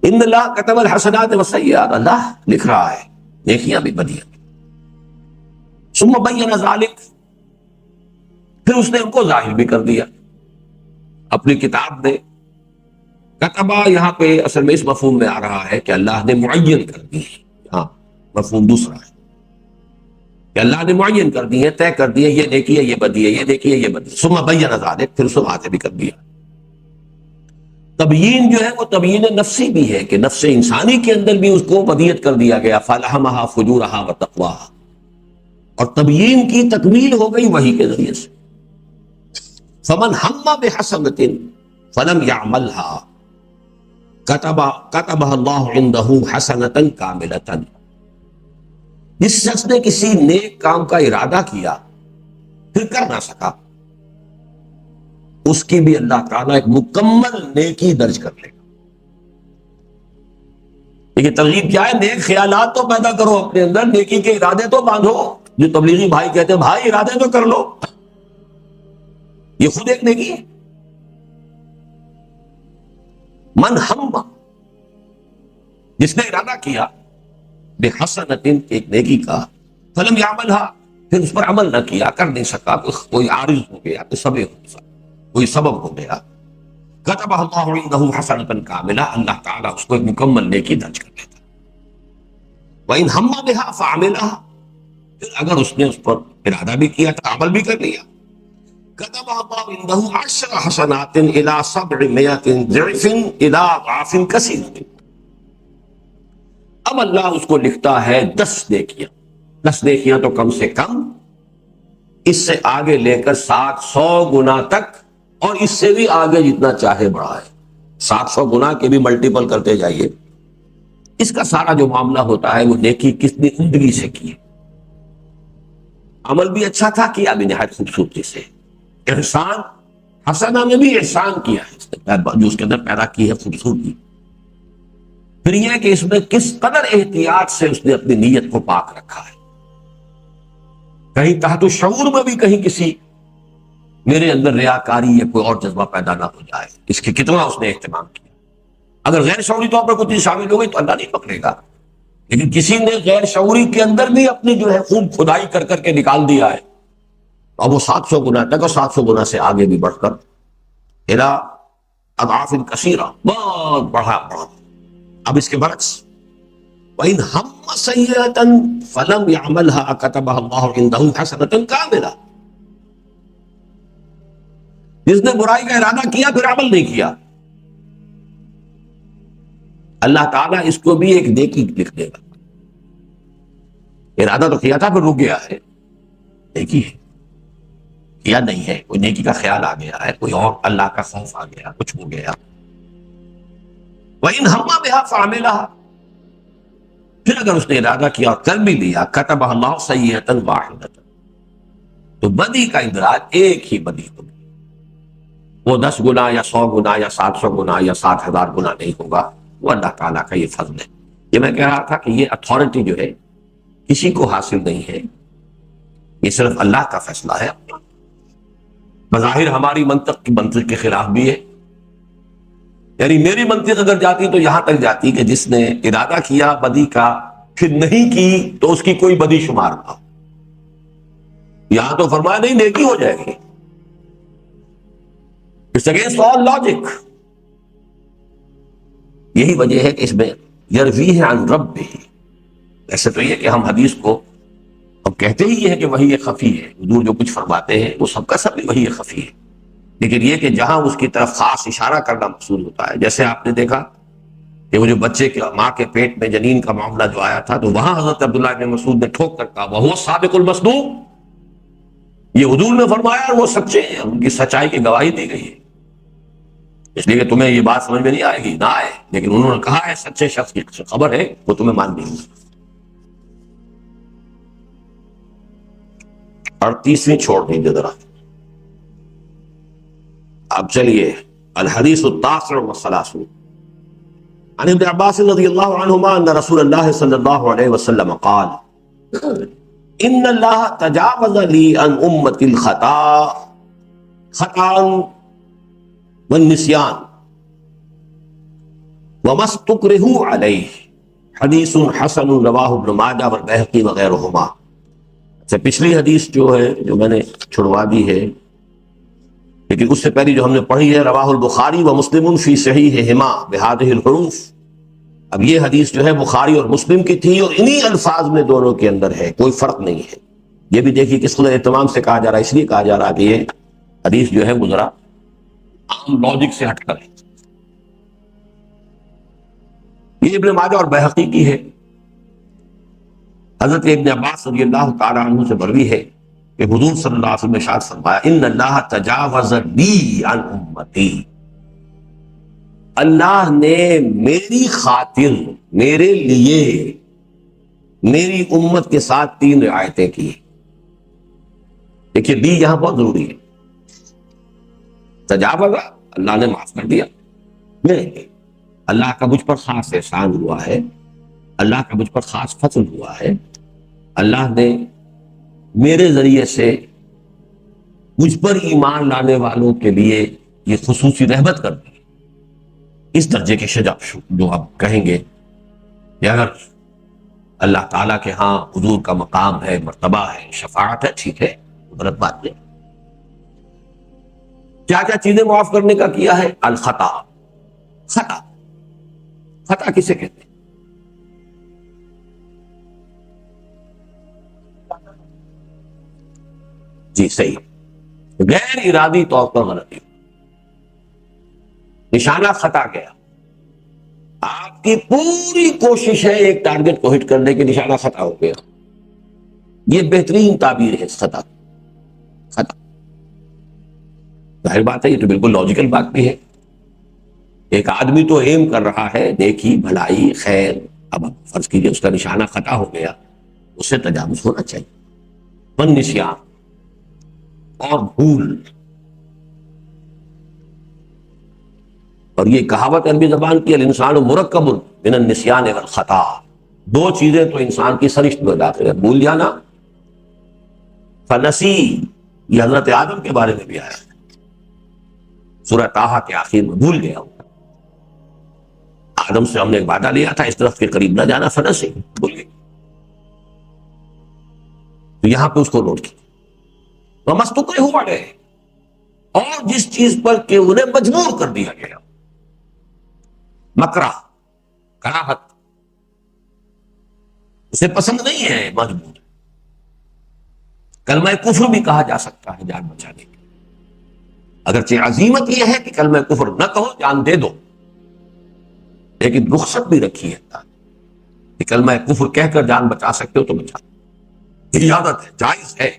[SPEAKER 1] ان اللہ کتب الحسنات والسیئات، اللہ لکھ رہا ہے نیکیاں بھی بدیاں بھی۔ ثم بین ذلک، پھر اس نے ان کو ظاہر بھی کر دیا اپنی کتاب میں۔ کتبہ یہاں پہ اصل میں اس مفہوم میں آ رہا ہے کہ اللہ نے معین کر دی ہے، ہاں مفہوم دوسرا ہے کہ اللہ نے معین کر دی ہے، طے کر دی ہے، یہ نیکی ہے، یہ بدی ہے، یہ نیکی ہے، یہ بدی ہے۔ ثم بین ذلک، پھر اس کو واضح بھی کر دیا۔ تبیین جو ہے وہ تبیین نفسی بھی ہے کہ نفس انسانی کے اندر بھی اس کو بدیت کر دیا گیا، فَأَلْهَمَهَا فُجُورَهَا وَتَقْوَاهَا، اور تبیین کی تکمیل ہو گئی وحی کے ذریعے سے۔ فَمَنْ هَمَّ بِحَسَنَةٍ فَلَمْ يَعْمَلْهَا كَتَبَهَا اللَّهُ عِنْدَهُ حَسَنَةً كَامِلَةً، جس شخص نے کسی نیک کام کا ارادہ کیا پھر کر نہ سکا، اس کی بھی اللہ تعالیٰ ایک مکمل نیکی درج کر لے گا۔ لیکن ترغیب کیا ہے؟ نیک خیالات تو پیدا کرو اپنے اندر، نیکی کے ارادے تو باندھو، جو تبلیغی بھائی کہتے ہیں بھائی ارادے تو کر لو، یہ خود ایک نیکی ہے۔ من ہم، جس نے ارادہ کیا بحسنۃ، ایک نیکی کا، فلم یعملھا، پھر اس پر عمل نہ کیا، کر نہیں سکا، کوئی عارض ہو گیا، کوئی سبب ہو گیا، کتبہ اللہ عندہ حسنۃ کاملہ، اللہ تعالیٰ اس کو ایک مکمل نیکی درج کر دیتا۔ وَإِنْ ہَمَّ بِهَا فَعَمِلَهَا، پھر اگر اس نے اس پر ارادہ بھی کیا تھا، عمل بھی کر لیا، كتب الله عنده 10 حسنات الى 700 ضعف الى ضعف كثير. اب اللہ اس کو لکھتا ہے 10 نیکیاں. 10 نیکیاں تو کم سے کم، اس سے آگے لے کر 700 گنا تک، اور اس سے بھی آگے جتنا چاہے بڑھائے. 700 گنا کے بھی ملٹیپل کرتے جائیے. اس کا سارا جو معاملہ ہوتا ہے وہ نیکی کتنی عمدگی سے کی، عمل بھی اچھا تھا، کیا بھی نہایت خوبصورتی سے. احسان حسنہ میں بھی احسان کیا ہے اس نے، جو اس کے اندر پیدا کی ہے خوبصورتی. پھر یہ کہ اس میں کس قدر احتیاط سے اس نے اپنی نیت کو پاک رکھا ہے. کہیں تحت الشعور میں بھی کہیں کسی میرے اندر ریاکاری یا کوئی اور جذبہ پیدا نہ ہو جائے. اس کی کتنا اس نے اہتمام کیا. اگر غیر شعوری طور پر کوئی چیز شامل ہو گئی تو اللہ نہیں پکڑے گا، لیکن کسی نے غیر شعوری کے اندر بھی اپنی جو ہے خوب کھدائی کر کر کے نکال دیا ہے، اب وہ 700 گنا تک، اور 700 گنا سے آگے بھی بڑھ کر الى اضعاف کثیرہ، بہت بڑھا. اب اس کے برعکس وَإِنْ هَمَّ سَيِّئَةً فَلَمْ يَعْمَلْهَا كَتَبَهَا اللَّهُ عِنْدَهُ حَسَنَةً كَامِلَةً. جس نے برائی کا ارادہ کیا پھر عمل نہیں کیا، اللہ تعالیٰ اس کو بھی ایک نیکی لکھ دے گا. ارادہ تو کیا تھا پھر رک گیا ہے، نیکی ہے. کیا نہیں ہے، کوئی نیکی کا خیال آ گیا ہے، کوئی اور اللہ کا خوف آ گیا، کچھ ہو گیا. وَإِنْ هَمَّ بِهَا فَعَمِلَهَا، پھر اگر اس نے ارادہ کیا اور کر بھی لیا، كَتَبَهَا اللَّهُ سَيِّئَةً وَاحِدَةً، تو بدی کا ادراک ایک ہی بدی ہوگی. وہ 10 گنا یا 100 گنا یا 700 گنا یا 7,000 گنا نہیں ہوگا. وہ اللہ تعالیٰ کا یہ فضل ہے. یہ میں کہہ رہا تھا کہ یہ اتھارٹی جو ہے کسی کو حاصل نہیں ہے، یہ صرف اللہ کا فیصلہ ہے. بظاہر ہماری منطق کے خلاف بھی ہے. یعنی میری منطق اگر جاتی تو یہاں تک جاتی کہ جس نے ارادہ کیا بدی کا پھر نہیں کی تو اس کی کوئی بدی شمار نہ ہو. یہاں تو فرمایا نہیں، نیکی ہو جائے گی. It's against all logic. یہی وجہ ہے کہ اس میں یرویہ عن ربہ. ایسے تو یہ کہ ہم حدیث کو اب کہتے ہی یہ ہے کہ وحی خفی ہے، حضور جو کچھ فرماتے ہیں وہ سب کا سب وحی خفی ہے، لیکن یہ کہ جہاں اس کی طرف خاص اشارہ کرنا مقصود ہوتا ہے. جیسے آپ نے دیکھا کہ وہ جو بچے کے ماں کے پیٹ میں جنین کا معاملہ جو آیا تھا، تو وہاں حضرت عبداللہ بن مسعود نے ٹھوک کر کہا وَهُوَ الصَّادِقُ الْمَصْدُوقُ. یہ حضور نے فرمایا اور وہ سچے ہیں، ان کی سچائی کی گواہی دی گئی ہے. اس لیے کہ تمہیں یہ بات سمجھ میں نہیں آئے گی، نہ آئے، لیکن انہوں نے کہا ہے سچے شخص کی خبر ہے، وہ تمہیں ماننی ہوگی. اور تیسری چھوڑ دیجیے ذرا. اب چلیے الحدیث التاسع والثلاثون عن ابن عباس رضی اللہ عنہما ان رسول اللہ صلی اللہ علیہ وسلم قال ان اللہ تجاوز لی عن امتی خطا والنسیان وما استکرہوا علیہ. حدیث حسن رواہ ابن ماجہ والبیہقی وغیرہما. اچھا، پچھلی حدیث جو ہے جو میں نے چھڑوا دی ہے، لیکن اس سے پہلی جو ہم نے پڑھی ہے رواہ البخاری و مسلم فی صحیحہما بہذہ الحروف. اب یہ حدیث جو ہے بخاری اور مسلم کی تھی اور انہی الفاظ میں دونوں کے اندر ہے، کوئی فرق نہیں ہے. یہ بھی دیکھیے کس قدر اہتمام سے کہا جا رہا ہے، اس لیے کہا جا رہا کہ یہ حدیث جو ہے وہ ذرا عام لاجک سے ہٹ کر ہے. یہ ابن ماجہ اور بیہقی کی ہے. حضرت ابن عباس رضی اللہ تعالی عنہ سے مروی ہے کہ حضور صلی اللہ علیہ وسلم نے ارشاد فرمایا ان اللہ تجاوز لی عن امتی. اللہ نے میری خاطر، میرے لیے، میری امت کے ساتھ 3 رعایتیں کی. دیکھیے دی یہاں بہت ضروری ہے. تجاوز اللہ نے معاف کر دیا، نہیں، اللہ کا مجھ پر خاص احسان ہوا ہے، اللہ کا مجھ پر خاص فضل ہوا ہے، اللہ نے میرے ذریعے سے مجھ پر ایمان لانے والوں کے لیے یہ خصوصی رحمت کر دی. اس درجے کے شجاع جو آپ کہیں گے کہ اگر اللہ تعالیٰ کے ہاں حضور کا مقام ہے، مرتبہ ہے، شفاعت ہے، ٹھیک ہے، غلط بات نہیں. کیا کیا چیزیں معاف کرنے کا کیا ہے؟ الخطا. خطا، خطا کسے کہتے ہیں؟ جی صحیح، غیر ارادی طور پر غلطی، نشانہ خطا گیا، آپ کی پوری کوشش ہے ایک ٹارگٹ کو ہٹ کرنے کی، نشانہ خطا ہو گیا، یہ بہترین تعبیر ہے خطا، خطا۔ ظاہر بات ہے یہ تو بالکل لاجیکل بات بھی ہے، ایک آدمی تو ایم کر رہا ہے نیکی بھلائی خیر، اب فرض کیجئے اس کا نشانہ خطا ہو گیا، اس سے تجاوز ہونا چاہیے۔ والنسیان، اور بھول، اور یہ کہاوت عربی زبان کی الانسان مرکب من النسیان والخطا، دو چیزیں تو انسان کی سرشت میں داخل ہے، بھول جانا، فنسی، یہ حضرت آدم کے بارے میں بھی آیا ہے سورہ طٰہٰ کے آخر میں، بھول گیا ہوں، آدم سے ہم نے ایک وعدہ لیا تھا اس طرف کے قریب نہ جانا، فنسی، بھول گئی، تو یہاں پہ اس کو نوٹ کیا، وَمَسْتُكْرِهُ عَلَيْهِ، اور جس چیز پر کہ انہیں مجبور کر دیا گیا، مکرہ، کراہت، اسے پسند نہیں ہے، مجبور۔ کلمہ کفر بھی کہا جا سکتا ہے جان بچانے کے، اگرچہ عزیمت یہ ہے کہ کلمہ کفر نہ کہو، جان دے دو، لیکن رخصت بھی رکھی ہے کہ کلمہ کفر کہہ کر جان بچا سکتے ہو تو بچا، اجازت ہے، جائز ہے۔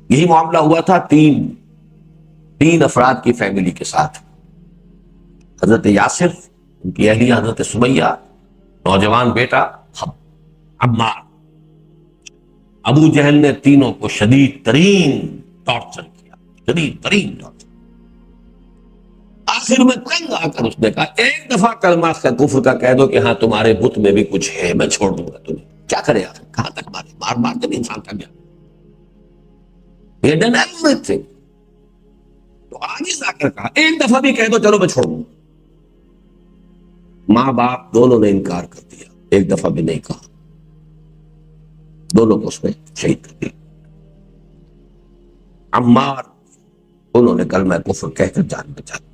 [SPEAKER 1] یہی معاملہ ہوا تھا تین افراد کی فیملی کے ساتھ، حضرت یاسر، ان کی اہلیہ حضرت سمیہ، نوجوان بیٹا عمار۔ ابو جہل نے تینوں کو شدید ترین ٹارچر کیا، شدید ترین ٹارچر، آخر میں تنگ آ کر اس نے کہا ایک دفعہ کلمہ کفر کا کہہ دو کہ ہاں تمہارے بت میں بھی کچھ ہے، میں چھوڑ دوں گا تمہیں۔ کیا کرے آخر، کہاں تک مارے، مار مار کے بھی انسان تھک گیا، یہ ڈن ایوری تھنگ، تو عاجز آ کر کہا ایک دفعہ بھی کہہ دو چلو میں چھوڑ دوں۔ ماں باپ دونوں نے انکار کر دیا، ایک دفعہ بھی نہیں کہا، دونوں کو اس نے شہید کر دیا۔ عمار، انہوں نے کلمہ کفر کہہ کر جان بچا دی۔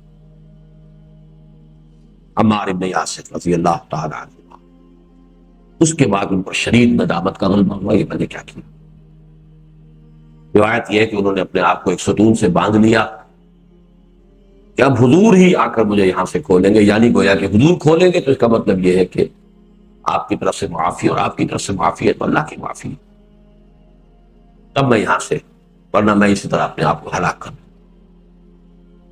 [SPEAKER 1] عمار ابن یاسر رضی اللہ تعالی عنہ، اس کے بعد ان پر شدید ندامت کا غلبہ ہوا، یہ میں نے کیا کیا۔ روایت یہ ہے کہ انہوں نے اپنے آپ کو ایک ستون سے باندھ لیا کہ اب حضور ہی آ کر مجھے یہاں سے کھولیں گے، یعنی گویا کہ حضور کھولیں گے تو اس کا مطلب یہ ہے کہ آپ کی طرف سے معافی، اور آپ کی طرف سے معافی ہے تو اللہ کی معافی، تب میں یہاں سے، ورنہ میں اسی طرح اپنے آپ کو ہلاک کر دوں۔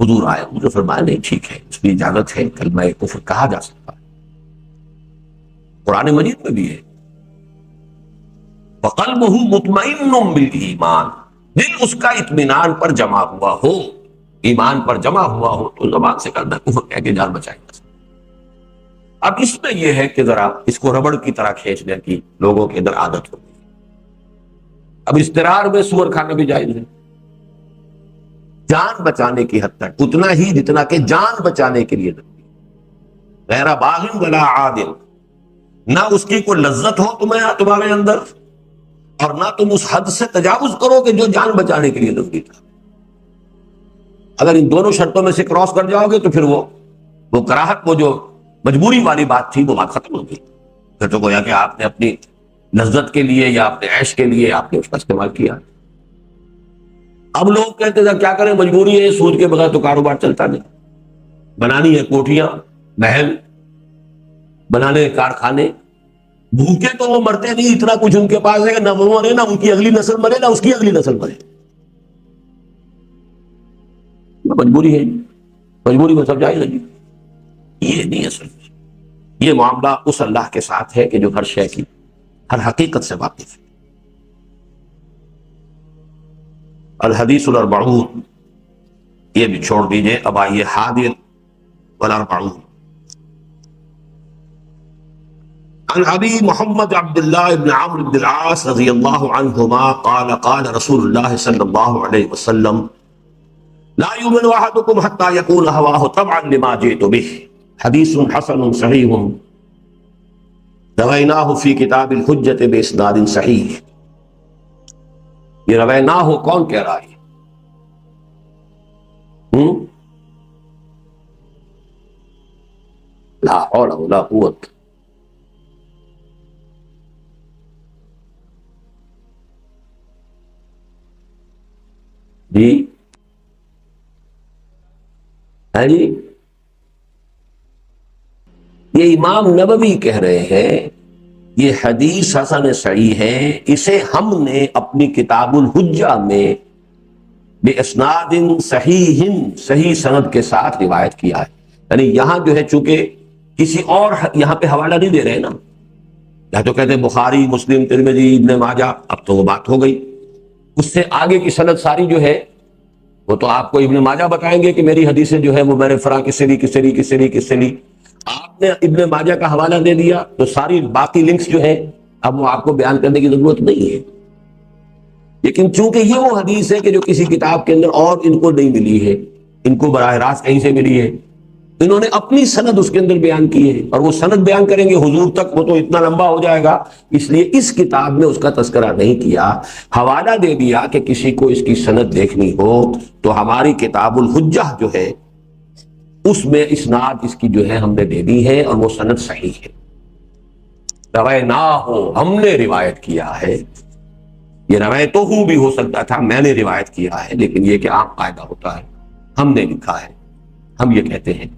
[SPEAKER 1] حضور آئے، مجھے فرمایا نہیں ٹھیک ہے، اس کی اجازت ہے، کلمہ کفر کہا جا سکتا ہے، قرآن مجید میں بھی ہے، وَقَلْبُهُ مُطْمَئِنٌّ بِالْإِيمَانِ، دل اس کا اطمینان پر جمع ہوا ہو، ایمان پر جمع ہوا ہو تو زبان سے کلمہ کفر کہہ کے جان بچائے جا سکتا۔ اب اس میں یہ ہے کہ ذرا اس کو ربڑ کی طرح کھینچنے کی لوگوں کے اندر عادت ہو گئی، اب استرار میں سور کھانا بھی جائز ہے، جان بچانے کی حد تک، اتنا ہی جتنا کہ جان بچانے کے لیے ضروری ہے، غیر باغ ولا عادل، نہ اس کی کوئی لذت ہو تمہارے اندر، اور نہ تم اس حد سے تجاوز کرو کہ جو جان بچانے کے لیے ضروری تھا۔ اگر ان دونوں شرطوں میں سے کراس کر جاؤ گے تو پھر وہ کراہت، وہ جو مجبوری والی بات تھی، وہ بات ختم ہو گئی، پھر تو گویا کہ آپ نے اپنی لذت کے لیے یا اپنے عیش کے لیے آپ نے اس کا استعمال کیا۔ اب لوگ کہتے ہیں کیا کریں، مجبوری ہے، سود کے بغیر تو کاروبار چلتا نہیں، بنانی ہے کوٹھیاں، محل، بنانے کارخانے، بھوکے تو وہ مرتے نہیں، اتنا کچھ ان کے پاس ہے کہ نہ وہ مرے، نہ ان کی اگلی نسل مرے، نہ اس کی اگلی نسل مرے، مجبوری ہے، مجبوری میں سب جائز لگی، یہ نہیں اصل میں۔ یہ معاملہ اس اللہ کے ساتھ ہے کہ جو ہر شے کی، ہر حقیقت سے واقف ہے۔ الحدیث الاربعون یہ بھی چھوڑ دیجئے، اب آئیے حادث والاربعون۔ عن ابی محمد عبد اللہ بن عمرو بن العاص رضی اللہ عنہما قال قال رسول اللہ صلی اللہ علیہ وسلم لا يؤمن احدكم حتى يكون هواه تبعا لما جئت به، حدیث حسن صحیح رویناہ فی کتاب الحجۃ باسناد صحیح۔ یہ رویناہ کون کہہ رہا ہے؟ لا حول ولا قوت، جی ہے جی، یہ امام نبوی کہہ رہے ہیں یہ حدیث حسن صحیح ہے، اسے ہم نے اپنی کتاب الحجہ میں بے اسناد صحیح، صحیح سند کے ساتھ روایت کیا ہے۔ یعنی یہاں جو ہے چونکہ کسی اور یہاں پہ حوالہ نہیں دے رہے نا، یا تو کہتے ہیں بخاری، مسلم، ترمذی، ابن ماجہ، اب تو وہ بات ہو گئی۔ اس سے آگے کی سند ساری جو ہے وہ تو آپ کو ابن ماجہ بتائیں گے کہ میری حدیثیں جو ہے وہ میں نے فلاں کس سے لی، کس سے لی، کس سے لی، کس سے لی۔ آپ نے ابن ماجہ کا حوالہ دے دیا تو ساری باقی لنکس جو ہے اب وہ آپ کو بیان کرنے کی ضرورت نہیں ہے۔ لیکن چونکہ یہ وہ حدیث ہے کہ جو کسی کتاب کے اندر اور ان کو نہیں ملی ہے، ان کو براہ راست کہیں سے ملی ہے، انہوں نے اپنی سند اس کے اندر بیان کی ہے، اور وہ سند بیان کریں گے حضور تک، وہ تو اتنا لمبا ہو جائے گا، اس لیے اس کتاب میں اس کا تذکرہ نہیں کیا۔ حوالہ دے دیا کہ کسی کو اس کی سند دیکھنی ہو تو ہماری کتاب الحجہ جو ہے اس میں اسناد اس کی جو ہے ہم نے دے دی ہے، اور وہ سند صحیح ہے۔ رواینا ہو، ہم نے روایت کیا ہے، یہ روایت تو بھی ہو سکتا تھا، میں نے روایت کیا ہے، لیکن یہ کہ عام قاعدہ ہوتا ہے ہم نے لکھا ہے، ہم یہ کہتے ہیں۔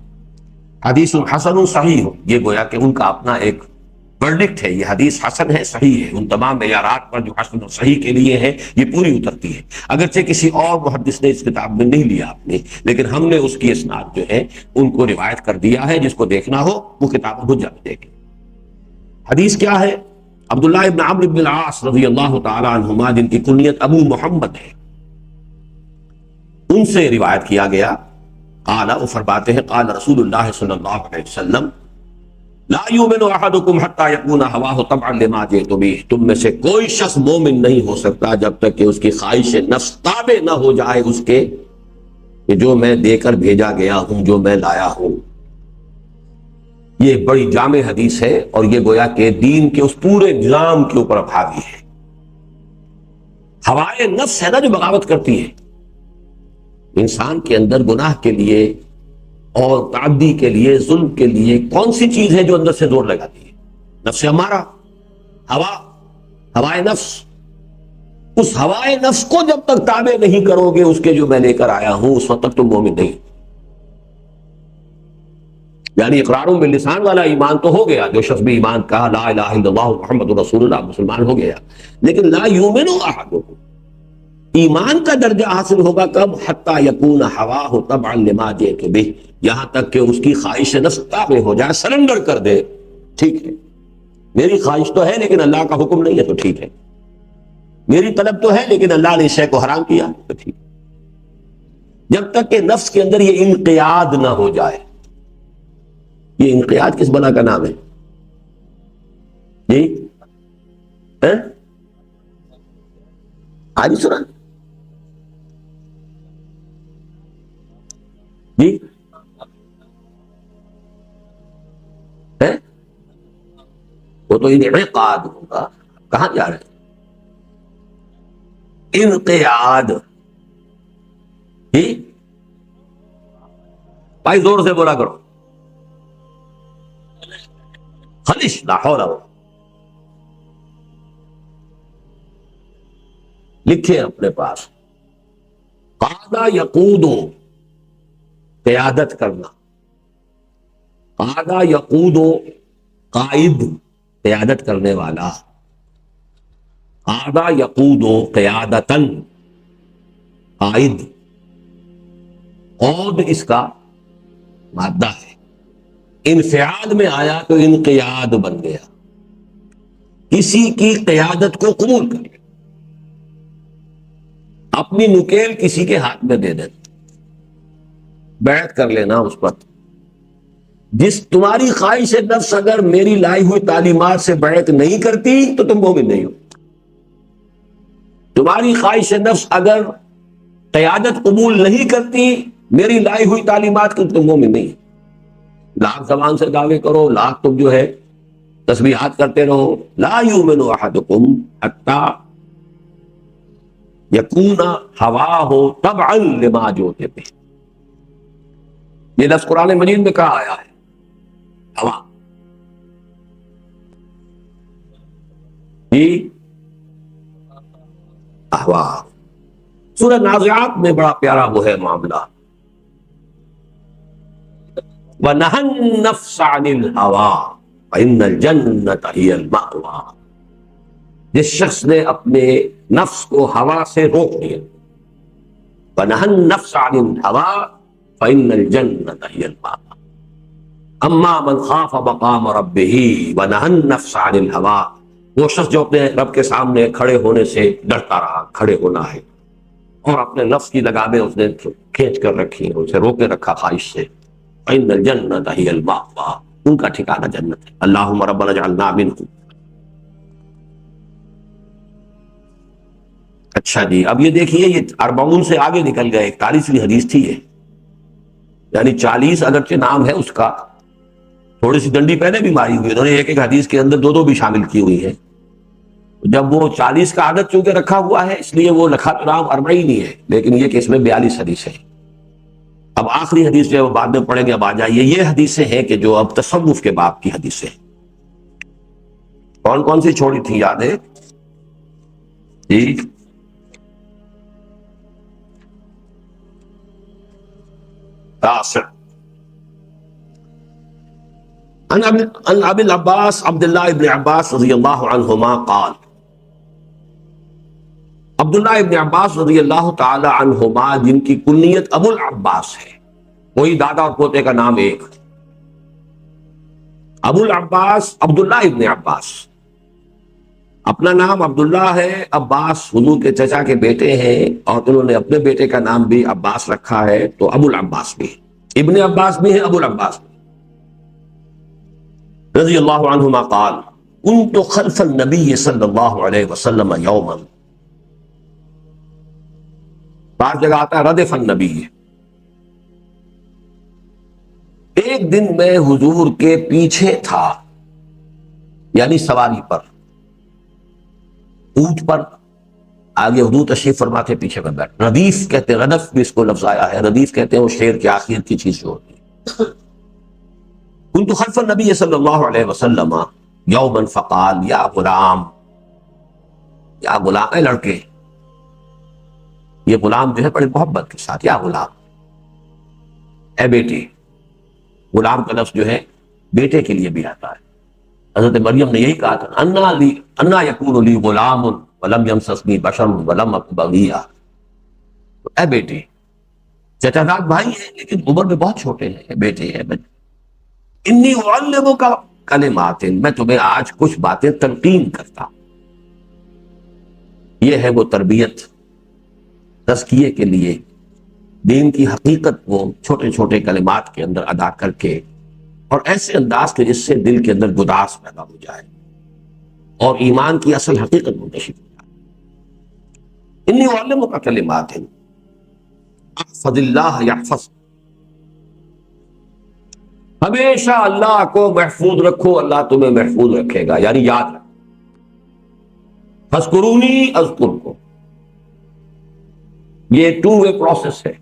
[SPEAKER 1] حدیث حسن صحیح ہو، یہ گویا کہ ان کا اپنا ایک ورڈکٹ ہے، یہ حدیث حسن ہے، صحیح ہے، ان تمام معیارات پر جو حسن و صحیح کے لیے ہے یہ پوری اترتی ہے۔ اگرچہ کسی اور محدث نے اس کتاب میں نہیں لیا آپ نے، لیکن ہم نے اس کی اسناد جو ہے ان کو روایت کر دیا ہے، جس کو دیکھنا ہو وہ کتاب الحجہ میں دیکھے۔ حدیث کیا ہے؟ عبداللہ ابن عمرو بن العاص رضی اللہ تعالی عنہما، جن کی کنیت ابو محمد ہے، ان سے روایت کیا گیا، قال، وہ فرماتے ہیں قال رسول اللہ صلی اللہ علیہ وسلم، لا یؤمن احدکم حتی یکون ہواہ طبعا لما جئت بہ، تم میں سے کوئی شخص مومن نہیں ہو سکتا جب تک کہ اس کی خواہش نفس تابع نہ ہو جائے اس کے کہ جو میں دے کر بھیجا گیا ہوں، جو میں لایا ہوں۔ یہ بڑی جامع حدیث ہے، اور یہ گویا کہ دین کے اس پورے نظام کے اوپر حاوی ہے۔ ہوائے نفس ہے نا جو بغاوت کرتی ہے انسان کے اندر، گناہ کے لیے اور تعدی کے لیے، ظلم کے لیے کون سی چیز ہے جو اندر سے زور لگاتی ہے؟ نفس ہمارا، ہوا، ہوائے نفس۔ اس ہوائے نفس کو جب تک تابع نہیں کرو گے اس کے جو میں لے کر آیا ہوں، اس وقت تک تم مومن نہیں۔ یعنی اقرار باللسان والا ایمان تو ہو گیا، جو شخص بھی ایمان کہا لا الہ الا اللہ محمد رسول اللہ، مسلمان ہو گیا، لیکن لا یؤمن احدکم، ایمان کا درجہ حاصل ہوگا کب؟ حتی یکون ہواہ طبعا لما جئت بہ، یہاں تک کہ اس کی خواہش نفس تابع ہو جائے، سرنڈر کر دے، ٹھیک ہے میری خواہش تو ہے لیکن اللہ کا حکم نہیں ہے تو ٹھیک ہے، میری طلب تو ہے لیکن اللہ نے اس شے کو حرام کیا تو ٹھیک ہے۔ جب تک کہ نفس کے اندر یہ انقیاد نہ ہو جائے۔ یہ انقیاد کس بلا کا نام ہے جی؟ آج سنا جی؟ وہ تو انعقاد ہوگا، کہاں جا رہے ہیں؟ انقیاد جی، بھائی زور سے بولا کرو، خلش، لا حول ولا، لکھے اپنے پاس، قادہ یقودو، قیادت کرنا، قادہ یقودو، قائد، قیادت کرنے والا، قادہ یقودو قیادتن، قائد، قود اس کا مادہ ہے، انفعال میں آیا تو انقیاد بن گیا، کسی کی قیادت کو قبول کر لے، اپنی نکیل کسی کے ہاتھ میں دے دینا، بیعت کر لینا اس پر۔ جس تمہاری خواہش نفس اگر میری لائی ہوئی تعلیمات سے بیعت نہیں کرتی تو تم مومن نہیں ہو، تمہاری خواہش نفس اگر قیادت قبول نہیں کرتی میری لائی ہوئی تعلیمات کی تو تم مومن نہیں، لاکھ زبان سے دعوے کرو، لاکھ تم جو ہے تسبیحات کرتے رہو، لا یؤمن احدکم حتی یکون ہواہ طبعا لما جئت بہ، یہ لفظ قرآن مجید میں کہا آیا ہے، ہوا جی، احوا، سورہ نازعات میں بڑا پیارا وہ ہے معاملہ، وَنَهَى النَّفْسَ عَنِ الْهَوَىٰ فَإِنَّ الْجَنَّةَ هِيَ الْمَأْوَىٰ۔ جس شخص نے اپنے نفس کو ہوا سے روک دیا، وَنَهَى النَّفْسَ عَنِ الْهَوَىٰ فَإِنَّ الْجَنَّةَ هِيَ الْمَأْوَىٰ۔ اما من خاف مقام ربہ ونہى النفس عن الہویٰ، وہ شخص جو اپنے رب کے سامنے کھڑے ہونے سے ڈرتا رہا، کھڑے ہونا ہے، اور اپنے نفس کی لگامیں اس نے کھینچ کر رکھی، اسے روکے رکھا خواہش سے، فإن الجنۃ ہی المأویٰ، ان کا ٹھکانہ جنت ہے۔ اللہم ربنا اجعلنا منہم۔ اچھا جی، اب یہ دیکھیے، یہ 40 سے آگے نکل گئے، 41ویں حدیث تھی یہ، یعنی 40 اگرچہ نام ہے اس کا، تھوڑی سی ڈنڈی پہلے بھی ماری ہوئی، انہوں نے ایک ایک حدیث کے اندر دو بھی شامل کی ہوئی ہے۔ جب وہ 40 کا عدد چونکہ رکھا ہوا ہے، اس لیے وہ لکھا تو نام 40 نہیں ہے، لیکن یہ کہ اس میں 42 حدیث ہے۔ اب آخری حدیث جو ہے وہ بعد میں پڑھیں گے، اب آ جائیے، یہ حدیثیں ہیں کہ جو اب تصوف کے باب کی حدیثیں ہیں۔ کون کون سی چھوڑی تھی یاد ہے جی؟ عن ابی العباس عبداللہ ابن عباس رضی اللہ عنہما قال، عبداللہ ابن عباس رضی اللہ تعالی عنہما جن کی کنیت ابو العباس ہے، وہی دادا اور پوتے کا نام ایک، ابو العباس عبداللہ ابن عباس، اپنا نام عبداللہ ہے، عباس حضور کے چچا کے بیٹے ہیں، اور انہوں نے اپنے بیٹے کا نام بھی عباس رکھا ہے، تو ابو العباس بھی ہے، ابن عباس بھی ہے، ابو العباس بھی۔ رضی اللہ عنہما قال كنت خلف النبی صلی اللہ علیہ وسلم یوما، بعض جگہ آتا ہے ردف النبی، ایک دن میں حضور کے پیچھے تھا، یعنی سواری پر، اونٹ پر، آگے حضور تشریف فرما کے پیچھے پر بیٹھ، ردیف کہتے ہیں، ردف بھی اس کو لفظ آیا ہے، ردیف کہتے ہیں وہ شعر کے آخر کی چیز جو ہوتی ہے۔ كنت خلف النبی صلی اللہ علیہ وسلم یوما فقال یا غلام، یا غلام، اے لڑکے، یہ غلام جو ہے بڑی محبت کے ساتھ، یا غلام، اے بیٹے، غلام کا لفظ جو ہے بیٹے کے لیے بھی آتا ہے۔ حضرت مریم نے یہی کہا تھا، انا یکون لی غلام ولم یمسسنی بشر ولم اک بغیا، اے بیٹے، چچا زاد بھائی ہیں لیکن عمر میں بہت چھوٹے ہیں، بیٹے ہیں، انی اعلمک کلمات، میں تمہیں آج کچھ باتیں تلقین کرتا ہوں۔ یہ ہے وہ تربیت تزکیے کے لیے، دین کی حقیقت کو چھوٹے چھوٹے کلمات کے اندر ادا کر کے، اور ایسے انداز کے جس سے دل کے اندر گداس پیدا ہو جائے اور ایمان کی اصل حقیقت منتشر ہو جائے۔ انی اعلمک کلمات احفظ اللہ یحفظ، ہمیشہ اللہ کو محفوظ رکھو، اللہ تمہیں محفوظ رکھے گا، یعنی یاد رکھو۔ فاذکرونی اذکرکم، یہ ٹو وے پروسیس ہے،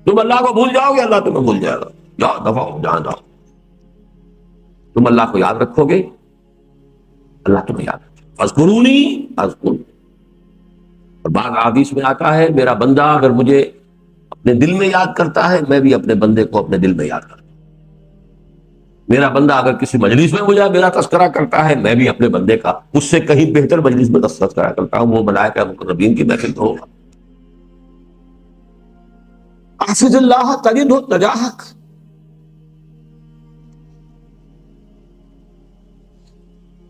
[SPEAKER 1] تم اللہ کو بھول جاؤ گے، اللہ تمہیں بھول جائے گا، جاؤ دفعہ جہاں جاؤ، تم اللہ کو یاد رکھو گے، اللہ تمہیں یاد رکھے گا۔ فاذکرونی اذکرکم، اور بعض حدیث میں آتا ہے میرا بندہ اگر مجھے اپنے دل میں یاد کرتا ہے، میں بھی اپنے بندے کو اپنے دل میں یاد کرتا ہوں۔ میرا بندہ اگر کسی مجلس میں مجھے میرا تذکرہ کرتا ہے، میں بھی اپنے بندے کا اس سے کہیں بہتر مجلس میں تذکرہ کرتا ہوں، وہ ملائکہ مقربین کی محفل تو ہوگا۔ احفظ اللہ تجدہ تجاہک،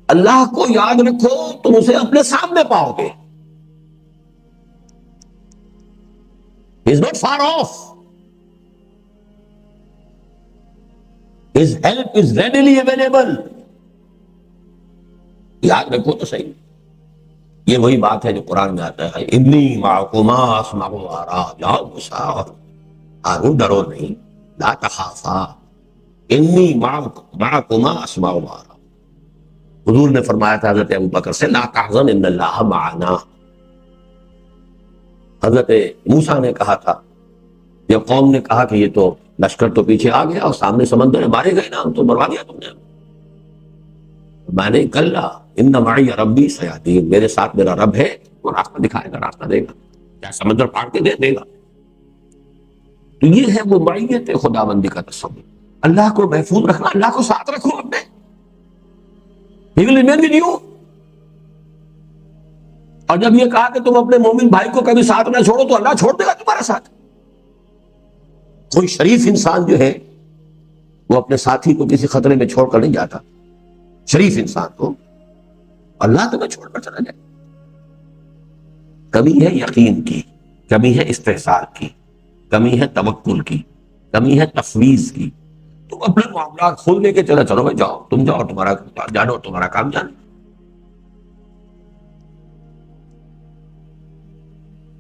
[SPEAKER 1] اللہ کو یاد رکھو تم اسے اپنے سامنے پاؤ گے۔ He is not far off. His help is readily available. یاد رکھو تو صحیح، یہ وہی بات ہے جو قرآن میں آتا ہے، انی معکما اسمع و ارا، یا موسیٰ ہارون ڈرو نہیں، لا تخافا انی معکما اسمع و ارا۔ حضور نے فرمایا تھا حضرت ابوبکر سے، لا تحزن ان اللہ معنا۔ حضرت موسیٰ نے کہا تھا، جب قوم نے کہا کہ یہ تو لشکر تو پیچھے آ گیا اور سامنے سمندر ہے، مارے گئے نا، ہم تو مروا دیا تم نے، میں نے کلا ان معی ربی سیہدین، میرے ساتھ میرا رب ہے، وہ راستہ دکھائے گا، راستہ دے گا۔ کیا سمندر پھاڑ کے دے دے گا؟ تو یہ ہے وہ معیت خداوندی کا تصور. اللہ کو محفوظ رکھنا، اللہ کو ساتھ رکھو اپنے. He will remain with you. اور جب یہ کہا کہ تم اپنے مومن بھائی کو کبھی ساتھ نہ چھوڑو تو اللہ چھوڑ دے گا تمہارا ساتھ. کوئی شریف انسان جو ہے وہ اپنے ساتھی کو کسی خطرے میں چھوڑ کر نہیں جاتا. شریف انسان کو اللہ تمہیں چھوڑ کر چلا جائے. کمی ہے یقین کی، کمی ہے استحصال کی، کمی ہے توکل کی، کمی ہے تفویض کی. تم اپنے معاملات کھول لے کے چلو بھائی جاؤ، تم جاؤ، تمہارا جانو، تمہارا کام جانو.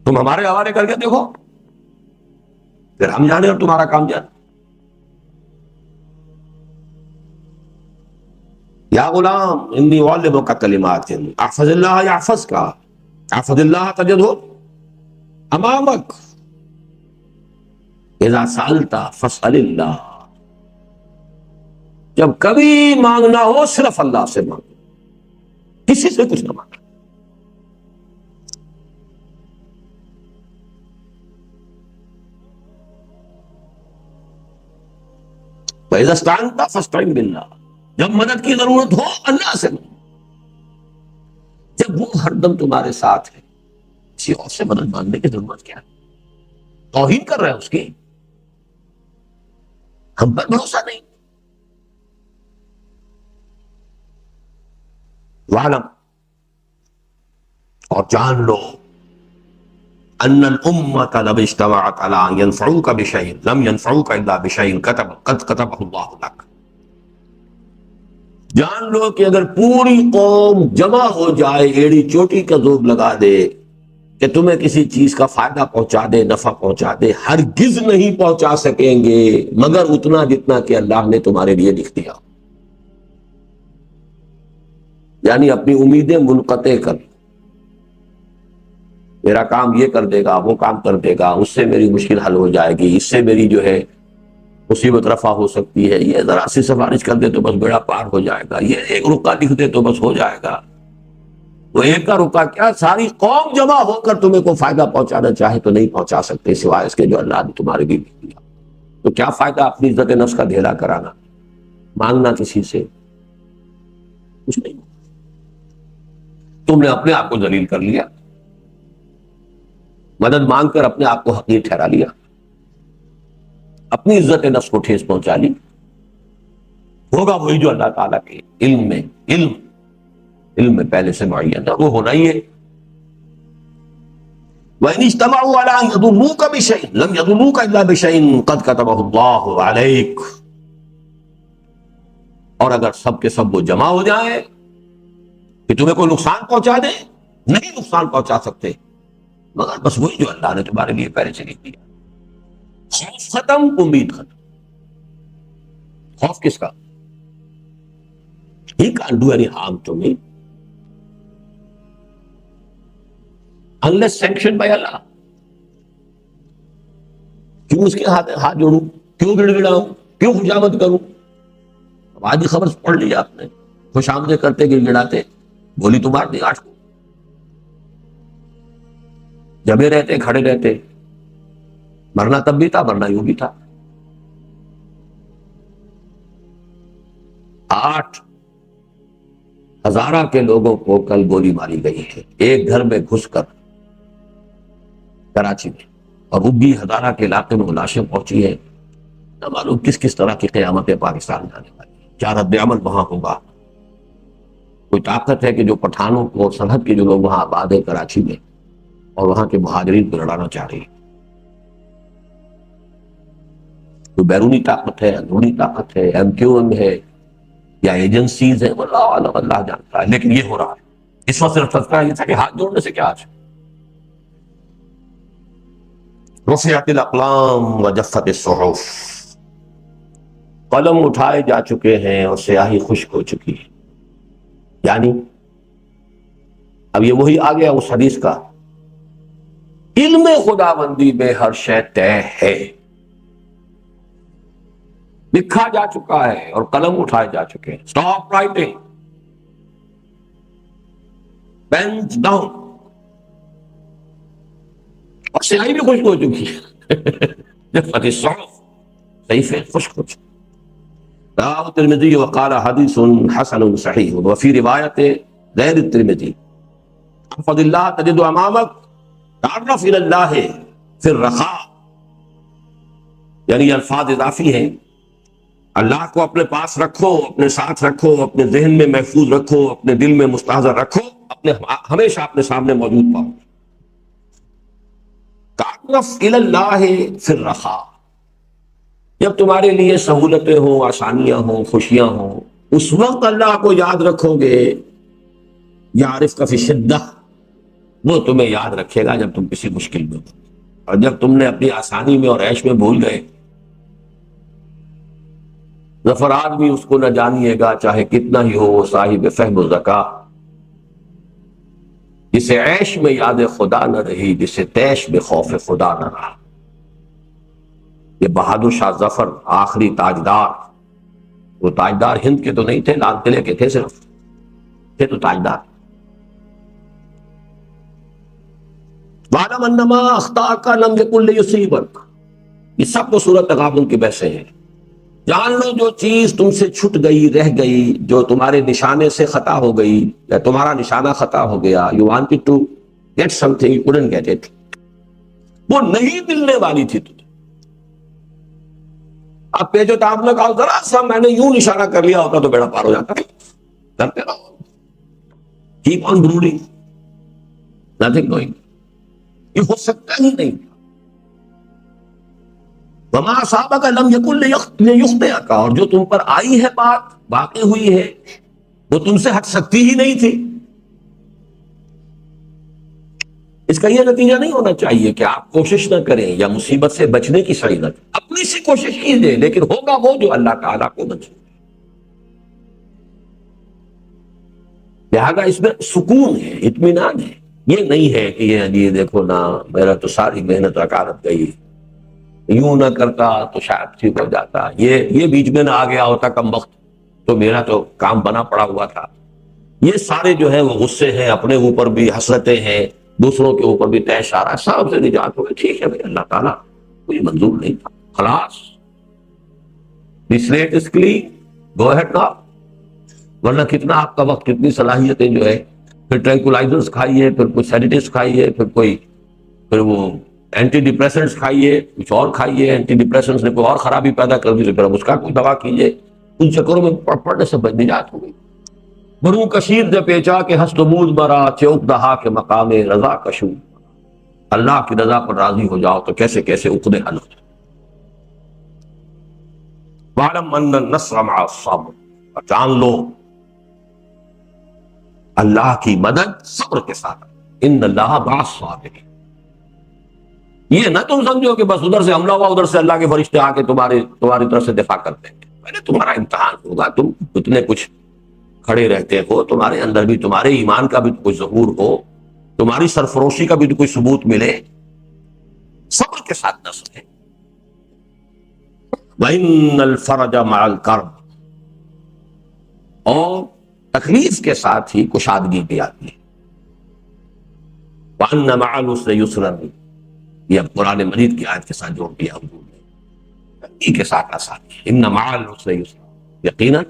[SPEAKER 1] تم ہمارے حوالے کر کے دیکھو، پھر ہم جانے اور تمہارا کام جانے. یا غلام انی اعلمک کلمات احفظ اللہ یحفظک احفظ اللہ تجدہ امامک اذا سألت فاسأل اللہ. جب کبھی مانگنا ہو صرف اللہ سے مانگو، کسی سے کچھ نہ مانگو. وَإِذَا اسْتَعَنْتَ فَاسْتَعِنْ بِاللَّهِ. جب مدد کی ضرورت ہو اللہ سے مانگو. جب وہ ہر دم تمہارے ساتھ ہے، کسی اور سے مدد مانگنے کی ضرورت کیا ہے؟ توہین کر رہے ہیں اس کی، ہم پر بھروسہ نہیں. وَعْلَمْ، اور جان لو، ان الامت لو اجتمعت علی ان ينفعوک بشیء لم ينفعوک الا بشیء قد کتبہ اللہ لک. جان لو کہ اگر پوری قوم جمع ہو جائے، ایڑی چوٹی کا زور لگا دے کہ تمہیں کسی چیز کا فائدہ پہنچا دے، نفع پہنچا دے، ہرگز نہیں پہنچا سکیں گے مگر اتنا جتنا کہ اللہ نے تمہارے لیے لکھ دیا. یعنی اپنی امیدیں منقطع کر، میرا کام یہ کر دے گا، وہ کام کر دے گا، اس سے میری مشکل حل ہو جائے گی، اس سے میری جو ہے مصیبت رفع ہو سکتی ہے، یہ ذرا سی سفارش کر دے تو بس بیڑا پار ہو جائے گا، یہ ایک رکا لکھ دے تو بس ہو جائے گا. وہ ایک کا رکا کیا، ساری قوم جمع ہو کر تمہیں کوئی فائدہ پہنچانا چاہے تو نہیں پہنچا سکتے سوائے اس کے جو اللہ نے تمہارے لیے لکھ دیا. تو کیا فائدہ اپنی عزت نفس کا ڈھیلا کرانا، مانگنا کسی سے؟ کچھ نہیں. تم نے اپنے آپ کو ذلیل کر لیا، مدد مانگ کر اپنے آپ کو حقیر ٹھہرا لیا، اپنی عزت نفس کو ٹھیس پہنچا لی. ہوگا وہی جو اللہ تعالیٰ کے علم میں پہلے سے معین ہے، وہ ہونا ہی ہے. وَإِنِ اجْتَمَعُوا عَلَىٰ أَن يَضُرُّوكَ بِشَيْءٍ لَمْ يَضُرُّوكَ إِلَّا بِشَيْءٍ قَدْ كَتَبَهُ اللَّهُ عَلَيْكَ. اور اگر سب کے سب وہ جمع ہو جائیں کہ تمہیں کوئی نقصان پہنچا دے، نہیں نقصان پہنچا سکتے مگر بس وہی جو اللہ نے تمہارے لیے پہلے سے لکھ دیا. خوف ختم، امید ختم. خوف کس کا؟ He can't do any harm to me unless sanctioned by Allah. کیوں اس کے ہاتھ جوڑوں، کیوں گڑ گڑاؤں، کیوں خوشامد کروں؟ اب آج خبر پڑھ لی آپ نے، خوشامدیں کرتے گڑ گڑاتے، گولی تو مار دی 8 کو. جمے رہتے، کھڑے رہتے، مرنا تب بھی تھا، مرنا یوں بھی تھا. 8 ہزارہ کے لوگوں کو کل گولی ماری گئی ہے ایک گھر میں گھس کر کراچی میں، اور وہ بھی ہزارہ کے علاقے میں لاشیں پہنچی ہیں. نہ معلوم کس کس طرح کی قیامت پاکستان میں آنے والی ہے، کیا رد عمل وہاں ہوگا. کوئی طاقت ہے کہ جو پٹھانوں کو، سرحد کے جو لوگ وہاں آباد ہیں کراچی میں، اور وہاں کے مہاجرین کو لڑانا چاہ رہی ہے. کوئی بیرونی طاقت ہے، اندرونی طاقت ہے، MQM ہے یا ایجنسیز ہیں، اللہ جانتا ہے. لیکن یہ ہو رہا ہے. اس وقت صرف تذکرہ یہ تھا کہ ہاتھ جوڑنے سے کیا آج. رفعت الاقلام وجفت الصحف، قلم اٹھائے جا چکے ہیں اور سیاہی خشک ہو چکی ہے. یعنی اب یہ وہی آ گیا اس حدیث کا، علم خداوندی میں ہر شے طے ہے، لکھا جا چکا ہے اور قلم اٹھائے جا چکے ہیں. اسٹاپ رائٹنگ، پینز ڈاؤن. اور سیاہی بھی خشک ہو چکی ہے جب فتح صحف صحیفے خشک ہو چکی. رواه الترمذي وقال حديث حسن صحيح. وفي رواية غير الترمذي احفظ الله تجد امامك تعرف الى الله في الرخاء. یعنی یہ الفاظ اضافی ہیں. اللہ کو اپنے پاس رکھو، اپنے ساتھ رکھو، اپنے ذہن میں محفوظ رکھو، اپنے دل میں مستحضر رکھو، اپنے ہمیشہ اپنے سامنے موجود پاؤ. تعرف الی اللہ فی الرخاء، جب تمہارے لیے سہولتیں ہوں، آسانیاں ہوں، خوشیاں ہوں، اس وقت اللہ کو یاد رکھو گے. یعرف کا فی الشدہ، وہ تمہیں یاد رکھے گا جب تم کسی مشکل میں ہو. اور جب تم نے اپنی آسانی میں اور عیش میں بھول گئے، ظفر آدمی اس کو نہ جانیے گا چاہے کتنا ہی ہو وہ صاحب فہم و ذکا. جسے عیش میں یاد خدا نہ رہی، جسے تیش میں خوف خدا نہ رہا. یہ بہادر شاہ ظفر آخری تاجدار، وہ تاجدار ہند کے تو نہیں تھے، لال قلعے کے تھے، صرف تھے تو تاجدار. وَاعْلَمْ أَنَّ مَا أَخْطَأَكَ لَمْ يَكُنْ لِيُصِيبَكَ. یہ سب وہ سورۃ تغابن کی بحثیں ہیں. جان لو جو چیز تم سے چھٹ گئی، رہ گئی، جو تمہارے نشانے سے خطا ہو گئی، یا تمہارا نشانہ خطا ہو گیا. You wanted to get something, you couldn't get it. وہ نہیں ملنے والی تھی تجھے. اب پیچو تاب نے کہا ذرا سا میں نے یوں نشانہ کر لیا ہوتا تو بیڑا پار ہو جاتا. کرتے رہو، keep on brooding, nothing doing. یہ ہو سکتا ہی نہیں. وما اصابک لم یکن لیخطئک، اور جو تم پر آئی ہے بات، واقع ہوئی ہے، وہ تم سے ہٹ سکتی ہی نہیں تھی. اس کا یہ نتیجہ نہیں ہونا چاہیے کہ آپ کوشش نہ کریں یا مصیبت سے بچنے کی سعی نہ کریں. اپنی سی کوشش کیجیے، لیکن ہوگا وہ جو اللہ تعالیٰ کو بچے. لہذا اس میں سکون ہے، اطمینان ہے. یہ نہیں ہے کہ یہ دیکھو نا میرا تو ساری محنت رکارت گئی، یوں نہ کرتا تو شاید ٹھیک ہو جاتا، یہ بیچ میں نہ آ گیا ہوتا کم وقت تو میرا تو کام بنا پڑا ہوا تھا. یہ سارے جو ہیں وہ غصے ہیں، اپنے اوپر بھی حسرتیں ہیں، دوسروں کے اوپر بھی تیش آ رہا ہے. سب سے نجات ہوگی. ٹھیک ہے بھائی، اللہ تعالیٰ کوئی منظور نہیں تھا، خلاص. This slate is clean, go ahead now. ورنہ کتنا آپ کا وقت، کتنی صلاحیتیں جو ہے، پھر ٹرینکولائزرز کھائیے، پھر کچھ سیڈیٹیوز کھائیے، پھر وہ اینٹی ڈپریسنٹس کھائیے، کچھ اور کھائیے. اینٹی ڈپریسنٹس نے کوئی اور خرابی پیدا کر دی تو پھر اس کا کوئی دوا کیجیے. ان چکروں میں پڑنے سے نجات ہو گئی. برو کشید دے پیچا کے ہست بود برا، چوک دہا کے مقام رضا کشو. اللہ کی رضا پر راضی ہو جاؤ تو کیسے کیسے عقدے حل ہو جائیں. وَاعْلَمْ أَنَّ النَّصْرَ مَعَ الصَّبْرِ، اور جان لو اللہ کی مدد صبر کے ساتھ. ان اللہ مع الصابرین. یہ نہ تم سمجھو کہ بس ادھر سے حملہ ہوا، ادھر سے اللہ کے فرشتے آ کے تمہاری طرف سے دفاع کرتے ہیں. پہلے تمہارا امتحان ہوگا، تم اتنے کچھ کھڑے رہتے ہو، تمہارے اندر بھی تمہارے ایمان کا بھی کوئی ظہور ہو، تمہاری سرفروشی کا بھی کوئی ثبوت ملے. صبر کے ساتھ نصر ہے. وَإِنَّ الْفَرَجَ مَعَ الْكَرْبِ، اور تکلیف کے ساتھ ہی کشادگی بھی آتی ہے. وَأَنَّ مَعَ الْعُسْرِ يُسْرًا، یہ اب قرآن مجید کی آیت کے ساتھ جوڑ دیا حضور نے. تنگی کے ساتھ آسانی. اِنَّ مَعَ الْعُسْرِ يُسْرًا، یقیناً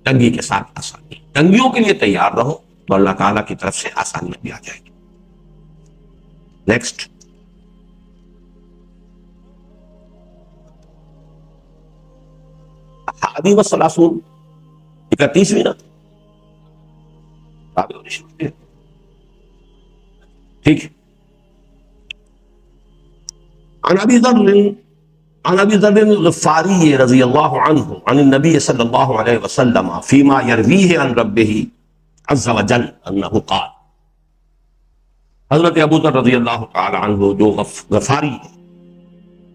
[SPEAKER 1] تنگی کے ساتھ آسانی. تنگیوں کے لیے تیار رہو تو اللہ تعالیٰ کی طرف سے آسانی بھی آ جائے گی. نیکسٹ، حادی والثلاثون، 31ویں نا، ٹھیک ہے. عن ابی ذر الغفاری رضی اللہ عنہ عن النبی صلی اللہ علیہ وسلم فیما یرویہ عن ربہ عز وجل انہ قال. حضرت ابو ذر رضی اللہ تعالی عنہ جو غفاری ہے،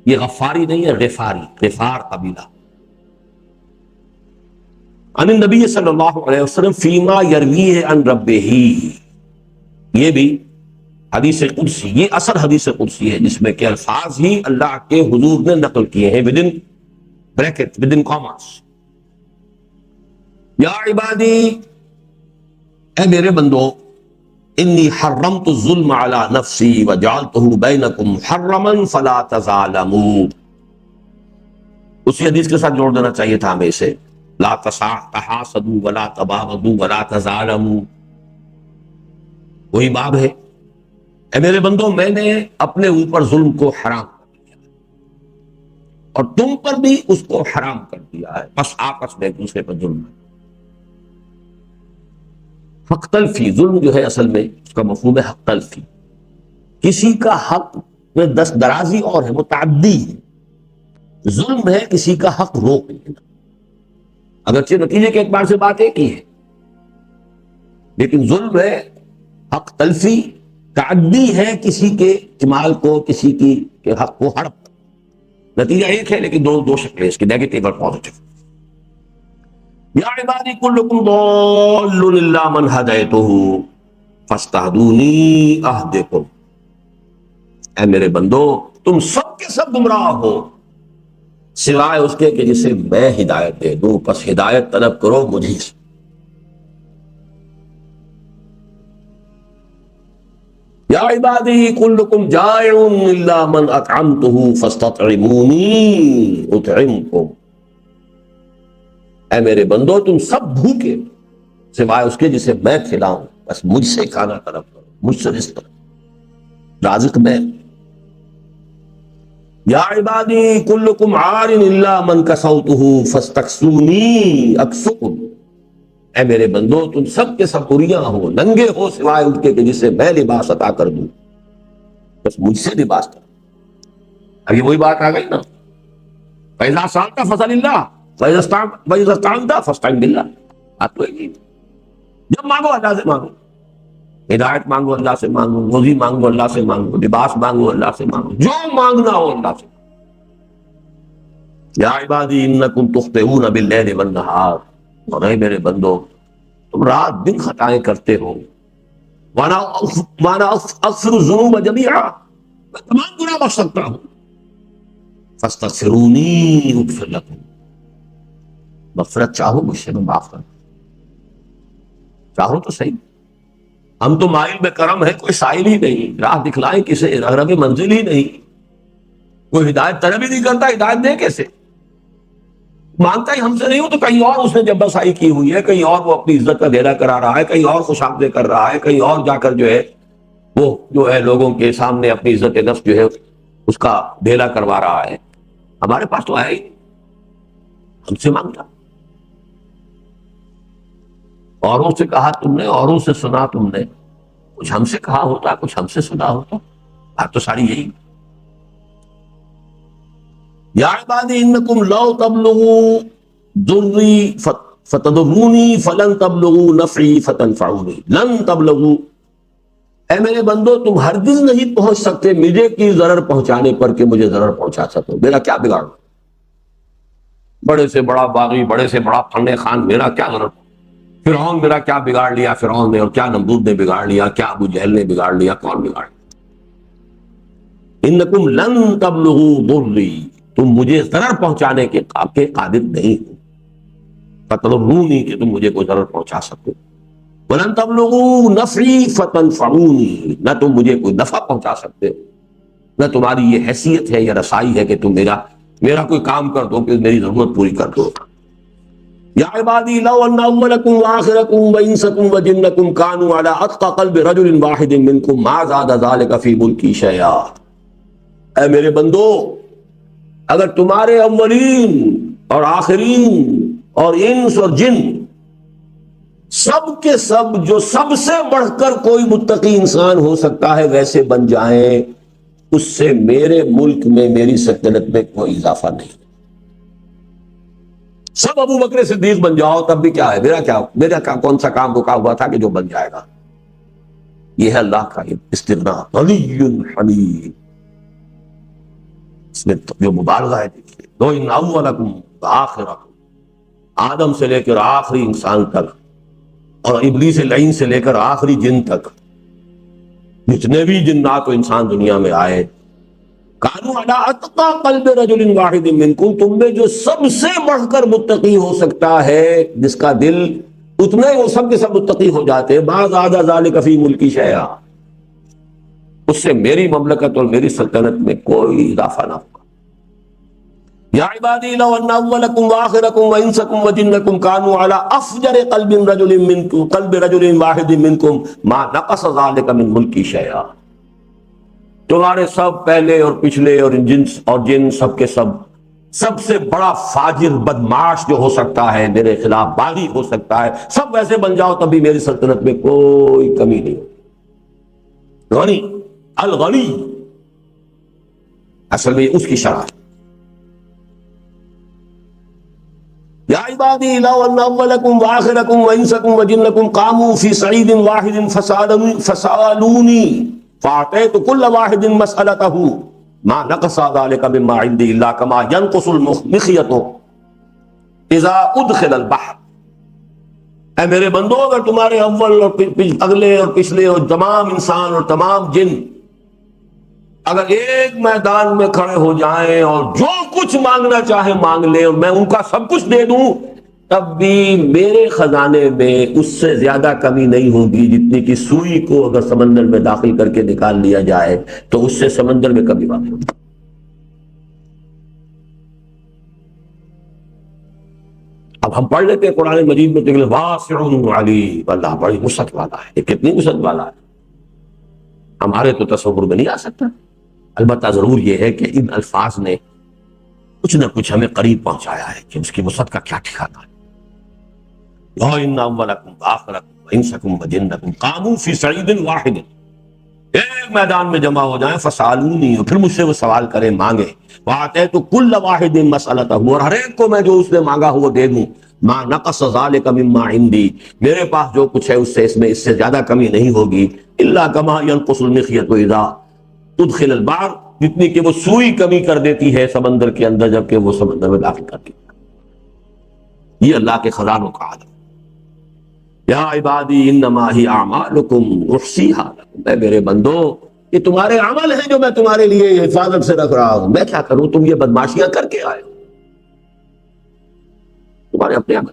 [SPEAKER 1] یہ غفاری نہیں ہے، غفاری، غفار قبیلہ. عن النبی صلی اللہ علیہ وسلم فیما یرویہ عن ربہ، یہ بھی حدیث قدسی، یہ اصل حدیث قدسی ہے جس میں کہ الفاظ ہی اللہ کے حضور نے نقل کیے ہیں ودن بریکٹ، ودن کاماس. یا عبادی، اے میرے بندو، انی حرمت الظلم علی نفسی وجعلتہ بینکم محرما فلا تظالموا. اسی حدیث کے ساتھ جوڑ دینا چاہیے تھا ہمیں اسے، لا تحاسدوا ولا تباغضوا ولا تظالموا. وہی باب ہے. اے میرے بندو، میں نے اپنے اوپر ظلم کو حرام کر دیا اور تم پر بھی اس کو حرام کر دیا ہے، بس آپس میں ایک دوسرے پر ظلم ہے. حق تلفی، ظلم جو ہے اصل میں اس کا مفہوم ہے حق تلفی. کسی کا حق میں دست درازی اور ہے، وہ تعدی ہے. ظلم ہے کسی کا حق روک لینا. اگرچہ نتیجے کے اعتبار سے بات ایک ہی ہے، لیکن ظلم ہے حق تلفی، تعدی ہے کسی کے کمال کو، کسی کی کے حق کو ہڑپ. نتیجہ ایک ہے لیکن دو شکلیں اس کی، نیگیٹو اور پازیٹو. یا عبادی کلکم ضال الا من ہدیتہ فاستہدونی اہدکم. اے میرے بندو، تم سب کے سب گمراہ ہو سوائے اس کے کہ جسے میں ہدایت دے دوں، بس ہدایت طلب کرو مجھے سے. یا عبادی کلکم جائع الا من اطعمتہ فاستطعمونی اطعمکم. اے میرے بندو، تم سب بھوکے سوائے اس کے جسے میں کھلاؤں، بس مجھ سے کھانا طلب کرو، مجھ سے رزق رازق میں. یا عبادی کلکم عار الا من کسوتہ فاستکسونی اکسکم. اے میرے بندو، تم سب کے سب عریاں ہو، ننگے ہو سوائے ان کے کہ جسے میں لباس عطا کر دوں، بس مجھ سے لباس کرو. اب یہ وہی بات آ گئی نا، فَإِذَا سَأَلْتَ فَاسْأَلِ اللَّهَ وَإِذَا اسْتَعَنْتَ فَاسْتَعِنْ بِاللَّهِ. بات تو ایک ہی. جب مانگو اللہ سے مانگو، ہدایت مانگو اللہ سے مانگو، روزی مانگو اللہ سے مانگو، لباس مانگو اللہ سے مانگو، جو مانگنا ہو اللہ سے. یا عبادی انکم تخطئون باللیل والنہار. اور اے میرے بندو، تم رات دن خطائیں کرتے ہو. وانا اغفر الذنوب جميعا، میں تمام گناہ بخش سکتا ہوں. فاستغفرونی اغفر لکم. مغفرت چاہو مجھ سے، میں معاف کروں. چاہو تو صحیح. ہم تو مائل میں کرم ہے، کوئی سائل ہی نہیں، راہ دکھلائیں کسے، رب منزل ہی نہیں. کوئی ہدایت طلب ہی نہیں کرتا، ہدایت دے کیسے؟ مانگتا ہی ہم سے نہیں ہو تو کہیں اور اس نے جب بسائی کی ہوئی ہے، کہیں اور وہ اپنی عزت کا ڈھیلا کرا رہا ہے، کہیں اور خوش آمدید کر رہا ہے، کہیں اور جا کر جو ہے وہ جو ہے لوگوں کے سامنے اپنی عزت نفس جو ہے اس کا ڈھیلا کروا رہا ہے. ہمارے پاس تو آیا ہی نہیں، ہم سے مانگتا. اوروں سے کہا تم نے، اوروں سے سنا تم نے، کچھ ہم سے کہا ہوتا، کچھ ہم سے سنا ہوتا. بات تو ساری یہی. یا عبادی انکم لو تبلغوا ضری فتضرونی فلن تبلغوا نفعی فتنفعونی لن تبلغوا. اے میرے بندو، تم ہرگز نہیں پہنچ سکتے مجھے کی ضرر پہنچانے پر کہ مجھے ضرر پہنچا سکو. میرا کیا بگاڑ؟ بڑے سے بڑا باغی، بڑے سے بڑا فن خان، میرا کیا ضرر؟ فرعون میرا کیا بگاڑ لیا فرعون نے، اور کیا نمرود نے بگاڑ لیا، کیا ابو جہل نے بگاڑ لیا، کون بگاڑ لیا؟ انکم لن تبلغوا ضری، تم مجھے ضرر پہنچانے کے قادر نہیں ہو. فتضرونی، کہ تم مجھے کوئی ضرر پہنچا سکو. ولن تبلغوا نفعی فتنفعونی، نہ تم مجھے کوئی نفع پہنچا سکتے ہو، نہ تمہاری یہ حیثیت ہے یا رسائی ہے کہ تم میرا کوئی کام کر دو، کہ میری ضرورت پوری کر دو. یا عبادی لو ان اولکم وآخرکم وانسکم وجنکم کانوا علی اتقى قلب رجل واحد منکم ما زاد ذلک فی ملکی شیئا. اے میرے بندو، اگر تمہارے اولین اور آخرین اور انس اور جن سب کے سب جو سب سے بڑھ کر کوئی متقی انسان ہو سکتا ہے ویسے بن جائیں، اس سے میرے ملک میں، میری سلطنت میں کوئی اضافہ نہیں. سب ابو بکر صدیق بن جاؤ تب بھی کیا ہے، میرا کون سا کام رکا ہوا تھا کہ جو بن جائے گا. یہ ہے اللہ کا استغنا، غنی حمید. اس میں جو مبالغہ ہے دیکھیے، لو ان اولکم وآخرکم، آدم سے لے کر آخری انسان تک، اور ابلیس لعین سے لے کر آخری جن تک، جتنے بھی جنات و انسان دنیا میں آئے، کانوا علی اتقى قلب رجل واحد منکم، تم میں جو سب سے بڑھ کر متقی ہو سکتا ہے، جس کا دل اتنے وہ سب کے سب متقی ہو جاتے. بعض آدھا ذالک فی ملکی شیئا، اس سے میری مملکت اور میری سلطنت میں کوئی اضافہ نہ ہوگا. یا عبادی لو ان اولکم واخرکم وانسکم وجنکم کانوا علی افجر قلب رجل واحد منکم ما نقص ذالک من ملکی شیئا. تمہارے سب پہلے اور پچھلے اور جنس اور جن سب کے سب سے بڑا فاجر بدمعاش جو ہو سکتا ہے، میرے خلاف باغی ہو سکتا ہے، سب ویسے بن جاؤ تب بھی میری سلطنت میں کوئی کمی نہیں. غنی الغنی اصل میں اس کی شرح. یا عبادی لو ان اولکم واخرکم وانسکم وجنکم قاموا فی صعید واحد فسالونی فاعطیت کل واحد مسألتہ ما نقص ذلك مما عندي الا كما ينقص المخيط اذا ادخل البحر. اے میرے بندو، اگر تمہارے اول اور اگلے اور پچھلے اور تمام انسان اور تمام جن اگر ایک میدان میں کھڑے ہو جائیں اور جو کچھ مانگنا چاہے مانگ لیں اور میں ان کا سب کچھ دے دوں، تب بھی میرے خزانے میں اس سے زیادہ کمی نہیں ہوگی جتنی کہ سوئی کو اگر سمندر میں داخل کر کے نکال لیا جائے تو اس سے سمندر میں کمی باقی ہوگی. اب ہم پڑھ لیتے ہیں قرآن مجید میں واسع علیم، اللہ بڑی وسعت والا ہے. یہ کتنی وسعت والا ہے، ہمارے تو تصور میں نہیں آ سکتا. البتہ ضرور یہ ہے کہ ان الفاظ نے کچھ نہ کچھ ہمیں قریب پہنچایا ہے کہ اس کی وسعت کا کیا ٹھکانا ہے. لو ان اولکم واخرکم وانسکم وجنکم قاموا فی صعید واحد، ایک میدان میں جمع ہو جائیں، فسالونی، پھر مجھ سے وہ سوال کریں، مانگے، واعطیت کل واحد مسألتہ، اور ہر ایک کو میں جو اس نے مانگا ہو وہ دے دوں. ما نقص ذلک مما عندی، میرے پاس جو کچھ ہے اس سے زیادہ کمی نہیں ہوگی. الا کما ینقص المخیط اذا ادخل البحر، جتنی کہ وہ سوئی کمی کر دیتی ہے سمندر کے اندر جبکہ وہ سمندر میں داخل کرتی ہے. یہ اللہ کے خزانوں کا عالم. یا عبادی انما ہی اعمالکم احصیھا لکم، اے میرے بندو یہ تمہارے عمل ہیں جو میں تمہارے لیے حفاظت سے رکھ رہا ہوں. میں کیا کروں، تم یہ بدماشیاں کر کے آئے ہو، تمہارے اپنے عمل.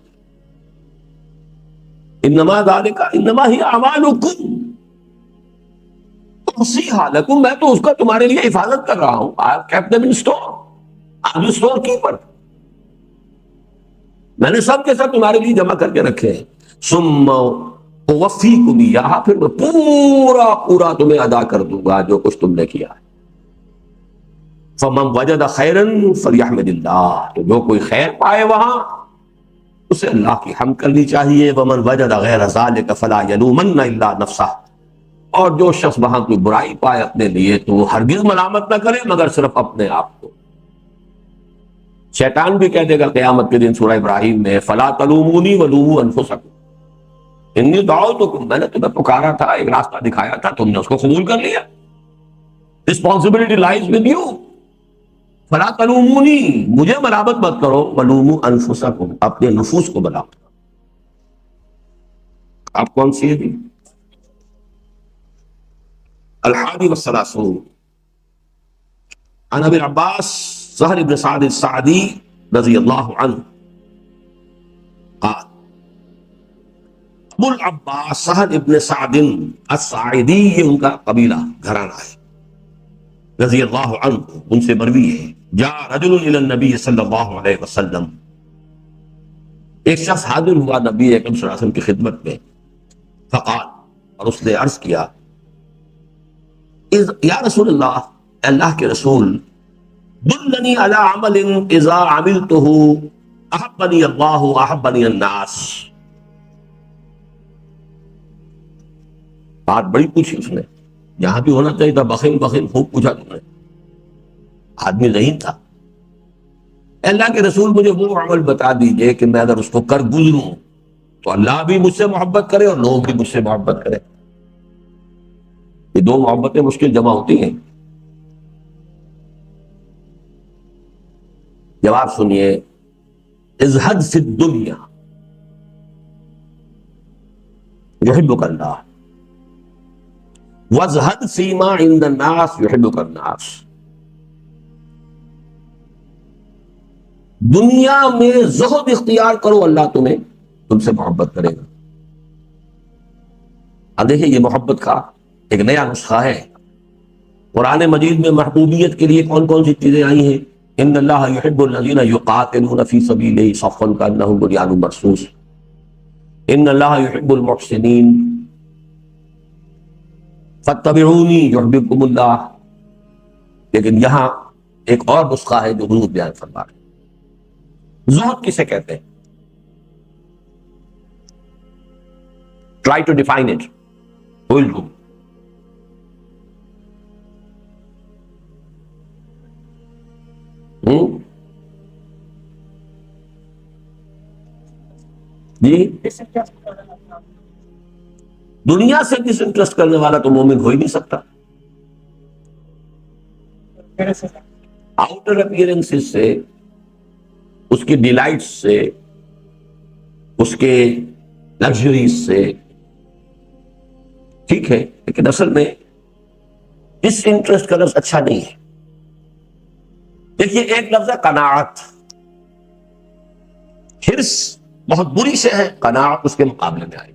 [SPEAKER 1] انما ذالک انما ہی اعمالکم احصیھا لکم، میں تو اس کا تمہارے لیے حفاظت کر رہا ہوں. I have kept them in store. I'm the storekeeper. میں نے سب کے ساتھ تمہارے لیے جمع کر کے رکھے ہیں. ثم اوفیکم ایہا، پھر میں پورا تمہیں ادا کر دوں گا جو کچھ تم نے کیا ہے. فمن وجد خیرا فلیحمد اللہ، تو جو کوئی خیر پائے وہاں اسے اللہ کی حمد کرنی چاہیے. ومن وجد غیر ذلک فلا یلومن الا نفسہ، اور جو شخص وہاں کوئی برائی پائے اپنے لیے تو وہ ہرگز ملامت نہ کرے مگر صرف اپنے آپ کو. شیطان بھی کہہ دے گا قیامت کے دن سورہ ابراہیم میں، فلا تلومونی ولوموا انفسکم انی دعوتکم، میں نے تمہیں پکارا تھا، ایک راستہ دکھایا تھا، تم نے اس کو قبول کر لیا. Responsibility lies with you. فلا تلومونی، مجھے ملامت مت کرو، ولوموا انفسکم، اپنے نفوس کو ملامت کرو. آپ کون سی ہے جی؟ الحادی والثلاثون عن ابی العباس سہل بن سعد الساعدی رضی اللہ عنہ قال، ابو العباس سہل ابن سعد الساعدی، یہ ان کا قبیلہ گھرانہ ہے، رضی اللہ عنہ، ان سے مروی ہے، جاء رجل الی النبی صلی اللہ علیہ وسلم، ایک شخص حاضر ہوا نبی اکرم صلی اللہ علیہ وسلم کی خدمت میں. فقال، اور اس نے عرض کیا، یا رسول اللہ، اللہ کے رسول، دلنی علی عمل اذا عملتہ احبنی اللہ احبنی الناس. بات بڑی پوچھی اس نے، یہاں بھی ہونا چاہیے تھا، بخیل خوب پوچھا تم نے. آدمی ذہین تھا. اللہ کے رسول، مجھے وہ عمل بتا دیجئے کہ میں اگر اس کو کر گزروں تو اللہ بھی مجھ سے محبت کرے اور لوگ بھی مجھ سے محبت کرے. یہ دو محبتیں مشکل جمع ہوتی ہیں. جواب سنیے، ازہد فی الدنیا یحبک اللہ، وازہد فیما عند الناس یحبک الناس. دنیا میں زہد اختیار کرو، اللہ تم سے محبت کرے گا. اب دیکھیں یہ محبت کا ایک نیا نسخہ ہے۔ قرآن مجید میں محبوبیت کے لیے کون کون سی چیزیں آئی ہیں؟ ان اللہ یحب الذین یقاتلون فی سبیلہ صفا کانہم بنیان مرصوص، ان اللہ یحب المحسنین، فاتبعونی یحببکم اللہ۔ لیکن یہاں ایک اور نسخہ ہے جو حضور بیان فرما رہے ہیں۔ زہد کسے کہتے ہیں؟ Try to define it, will do. جی دنیا سے ڈس انٹرسٹ کرنے والا تو مومن ہو ہی نہیں سکتا۔ آؤٹر اپیئرنس سے، اس کی ڈیلائٹس سے، اس کے لگژریز سے، ٹھیک ہے، لیکن اصل میں ڈس انٹرسٹ کا لفظ اچھا نہیں ہے۔ دیکھیے ایک لفظ ہے قناعت، حرص بہت بری سے ہے، قناعت اس کے مقابلے میں آئی۔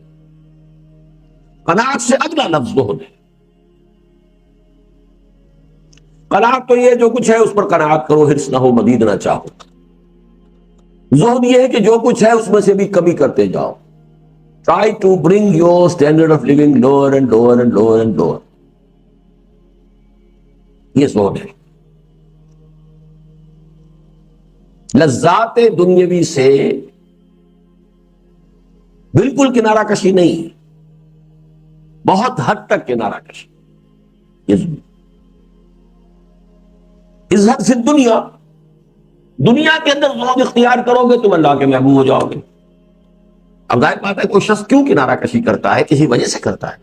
[SPEAKER 1] قناعت سے اگلا لفظ زہد ہے۔ قناعت تو یہ جو کچھ ہے اس پر قناعت کرو، حرص نہ ہو، مزید نہ چاہو۔ زہد یہ ہے کہ جو کچھ ہے اس میں سے بھی کمی کرتے جاؤ، try to bring your standard of living lower and lower and lower and lower, یہ زہد ہے۔ لذات دنیاوی سے بالکل کنارہ کشی نہیں، بہت حد تک کنارہ کشی، عزت فی دنیا، دنیا کے اندر زہد اختیار کرو گے تم اللہ کے محبوب ہو جاؤ گے۔ اب ظاہر بات ہے کوئی شخص کیوں کنارہ کشی کرتا ہے؟ کسی وجہ سے کرتا ہے۔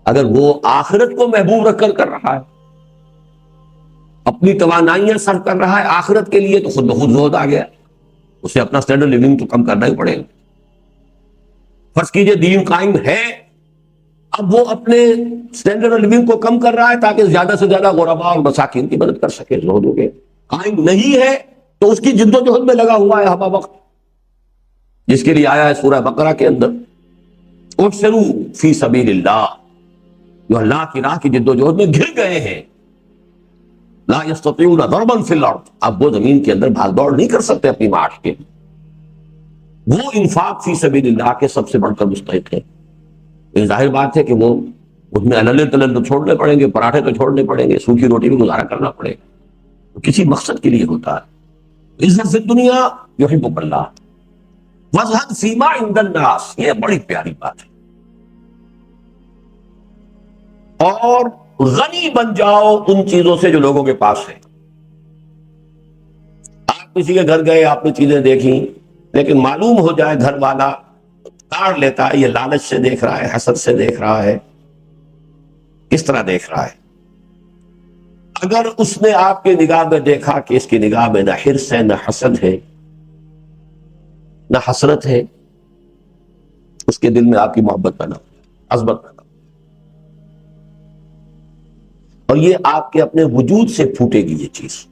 [SPEAKER 1] اگر وہ آخرت کو محبوب رکھ کر رہا ہے، اپنی توانائیاں صرف کر رہا ہے آخرت کے لیے، تو خود بخود زہد آ گیا، اسے اپنا اسٹینڈرڈ لیونگ تو کم کرنا ہی پڑے گا۔ فرض کیجئے دین قائم ہے، اب وہ اپنے اسٹینڈرڈ لیونگ کو کم کر رہا ہے تاکہ زیادہ سے زیادہ غرباء اور مساکین کی مدد کر سکے، زہد ہو گئے۔ قائم نہیں ہے تو اس کی جد و جہد میں لگا ہوا ہے ہمہ وقت، جس کے لیے آیا ہے سورہ بقرہ کے اندر اُحْصِرُوا فی سبیل اللہ، جو اللہ کی راہ کی جد و جہد میں گر گئے ہیں۔ لا یستطیعون ضربا فی الارض، اب وہ زمین کے اندر بھاگ دوڑ نہیں کر سکتے اپنی معاش کے، وہ انفاق فی سبیل اللہ کے سب سے بڑھ کر مستحق ہے۔ یہ ظاہر بات ہے کہ وہ اس میں الل تلل تو چھوڑنے پڑیں گے، پراٹھے تو چھوڑنے پڑیں گے، سوکھی روٹی بھی گزارا کرنا پڑے گا، کسی مقصد کے لیے ہوتا ہے۔ عزت فی الدنیا یحبک اللہ، وازہد فیما عند الناس، یہ بڑی پیاری بات ہے۔ اور غنی بن جاؤ ان چیزوں سے جو لوگوں کے پاس ہے۔ آپ کسی کے گھر گئے، آپ نے چیزیں دیکھی، لیکن معلوم ہو جائے گھر والا کاٹ لیتا ہے، یہ لالچ سے دیکھ رہا ہے، حسد سے دیکھ رہا ہے، کس طرح دیکھ رہا ہے۔ اگر اس نے آپ کی نگاہ میں دیکھا کہ اس کی نگاہ میں نہ حرص ہے، نہ حسد ہے، نہ حسرت ہے، اس کے دل میں آپ کی محبت پیدا ہو، عظمت پیدا ہو، اور یہ آپ کے اپنے وجود سے پھوٹے گی یہ چیز،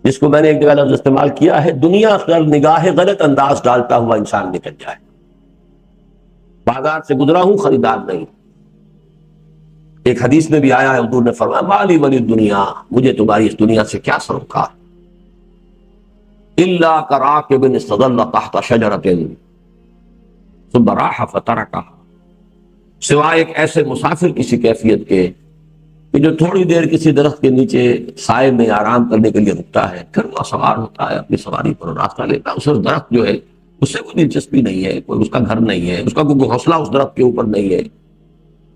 [SPEAKER 1] جس کو میں نے ایک جگہ لفظ استعمال کیا ہے، دنیا اگر نگاہ غلط انداز ڈالتا ہوا انسان نکل جائے۔ بازار سے گزرا ہوں، خریدار نہیں۔ ایک حدیث میں بھی آیا ہے، حضور نے فرمایا مالی ولی دنیا، مجھے تمہاری اس دنیا سے کیا سروکار، الا کراکب استظل تحت شجرۃ ثم راح فترکها، سوائے ایک ایسے مسافر کسی کیفیت کے کہ جو تھوڑی دیر کسی درخت کے نیچے سائے میں آرام کرنے کے لیے رکتا ہے، پھر وہ سوار ہوتا ہے اپنی سواری پر راستہ لیتا ہے۔ اس درخت جو ہے اس سے کوئی دلچسپی نہیں ہے، کوئی اس کا گھر نہیں ہے، اس کا کوئی حوصلہ اس درخت کے اوپر نہیں ہے،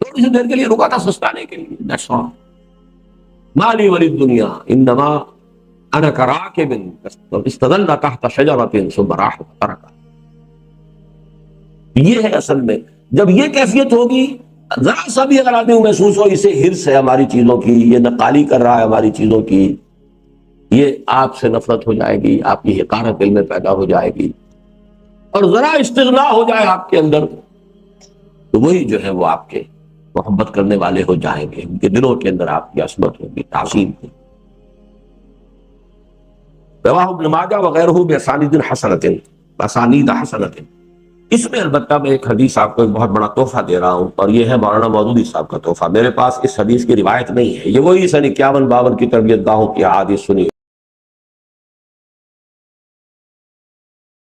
[SPEAKER 1] تھوڑی سی دیر کے لیے رکا تھا سستانے کے لیے، that's all۔ مالی ولی دنیا انما انا کراکب استظل تحت شجرۃ ثم راح فترکها، یہ ہے اصل میں۔ جب یہ کیفیت ہوگی، ذرا سا بھی اگر آدمی محسوس ہو اسے حرص ہے ہماری چیزوں کی، یہ نقالی کر رہا ہے ہماری چیزوں کی، یہ آپ سے نفرت ہو جائے گی، آپ کی حقارت دل میں پیدا ہو جائے گی، اور ذرا استغنا ہو جائے آپ کے اندر، تو وہی جو ہے وہ آپ کے محبت کرنے والے ہو جائیں گے، ان کے دلوں کے اندر آپ کی عصمت ہوگی، تعظیم ہوگی۔ رواہ ابن ماجہ وغیرہ باسانید حسنۃ، باسانید حسنۃ، اس میں البتہ میں ایک حدیث آپ کو ایک بہت بڑا تحفہ دے رہا ہوں، اور یہ ہے مولانا مودودی صاحب کا تحفہ. میرے پاس اس حدیث کی روایت نہیں ہے، یہ وہی سن 51-52 کی تربیت گاہوں کی احادیث سنی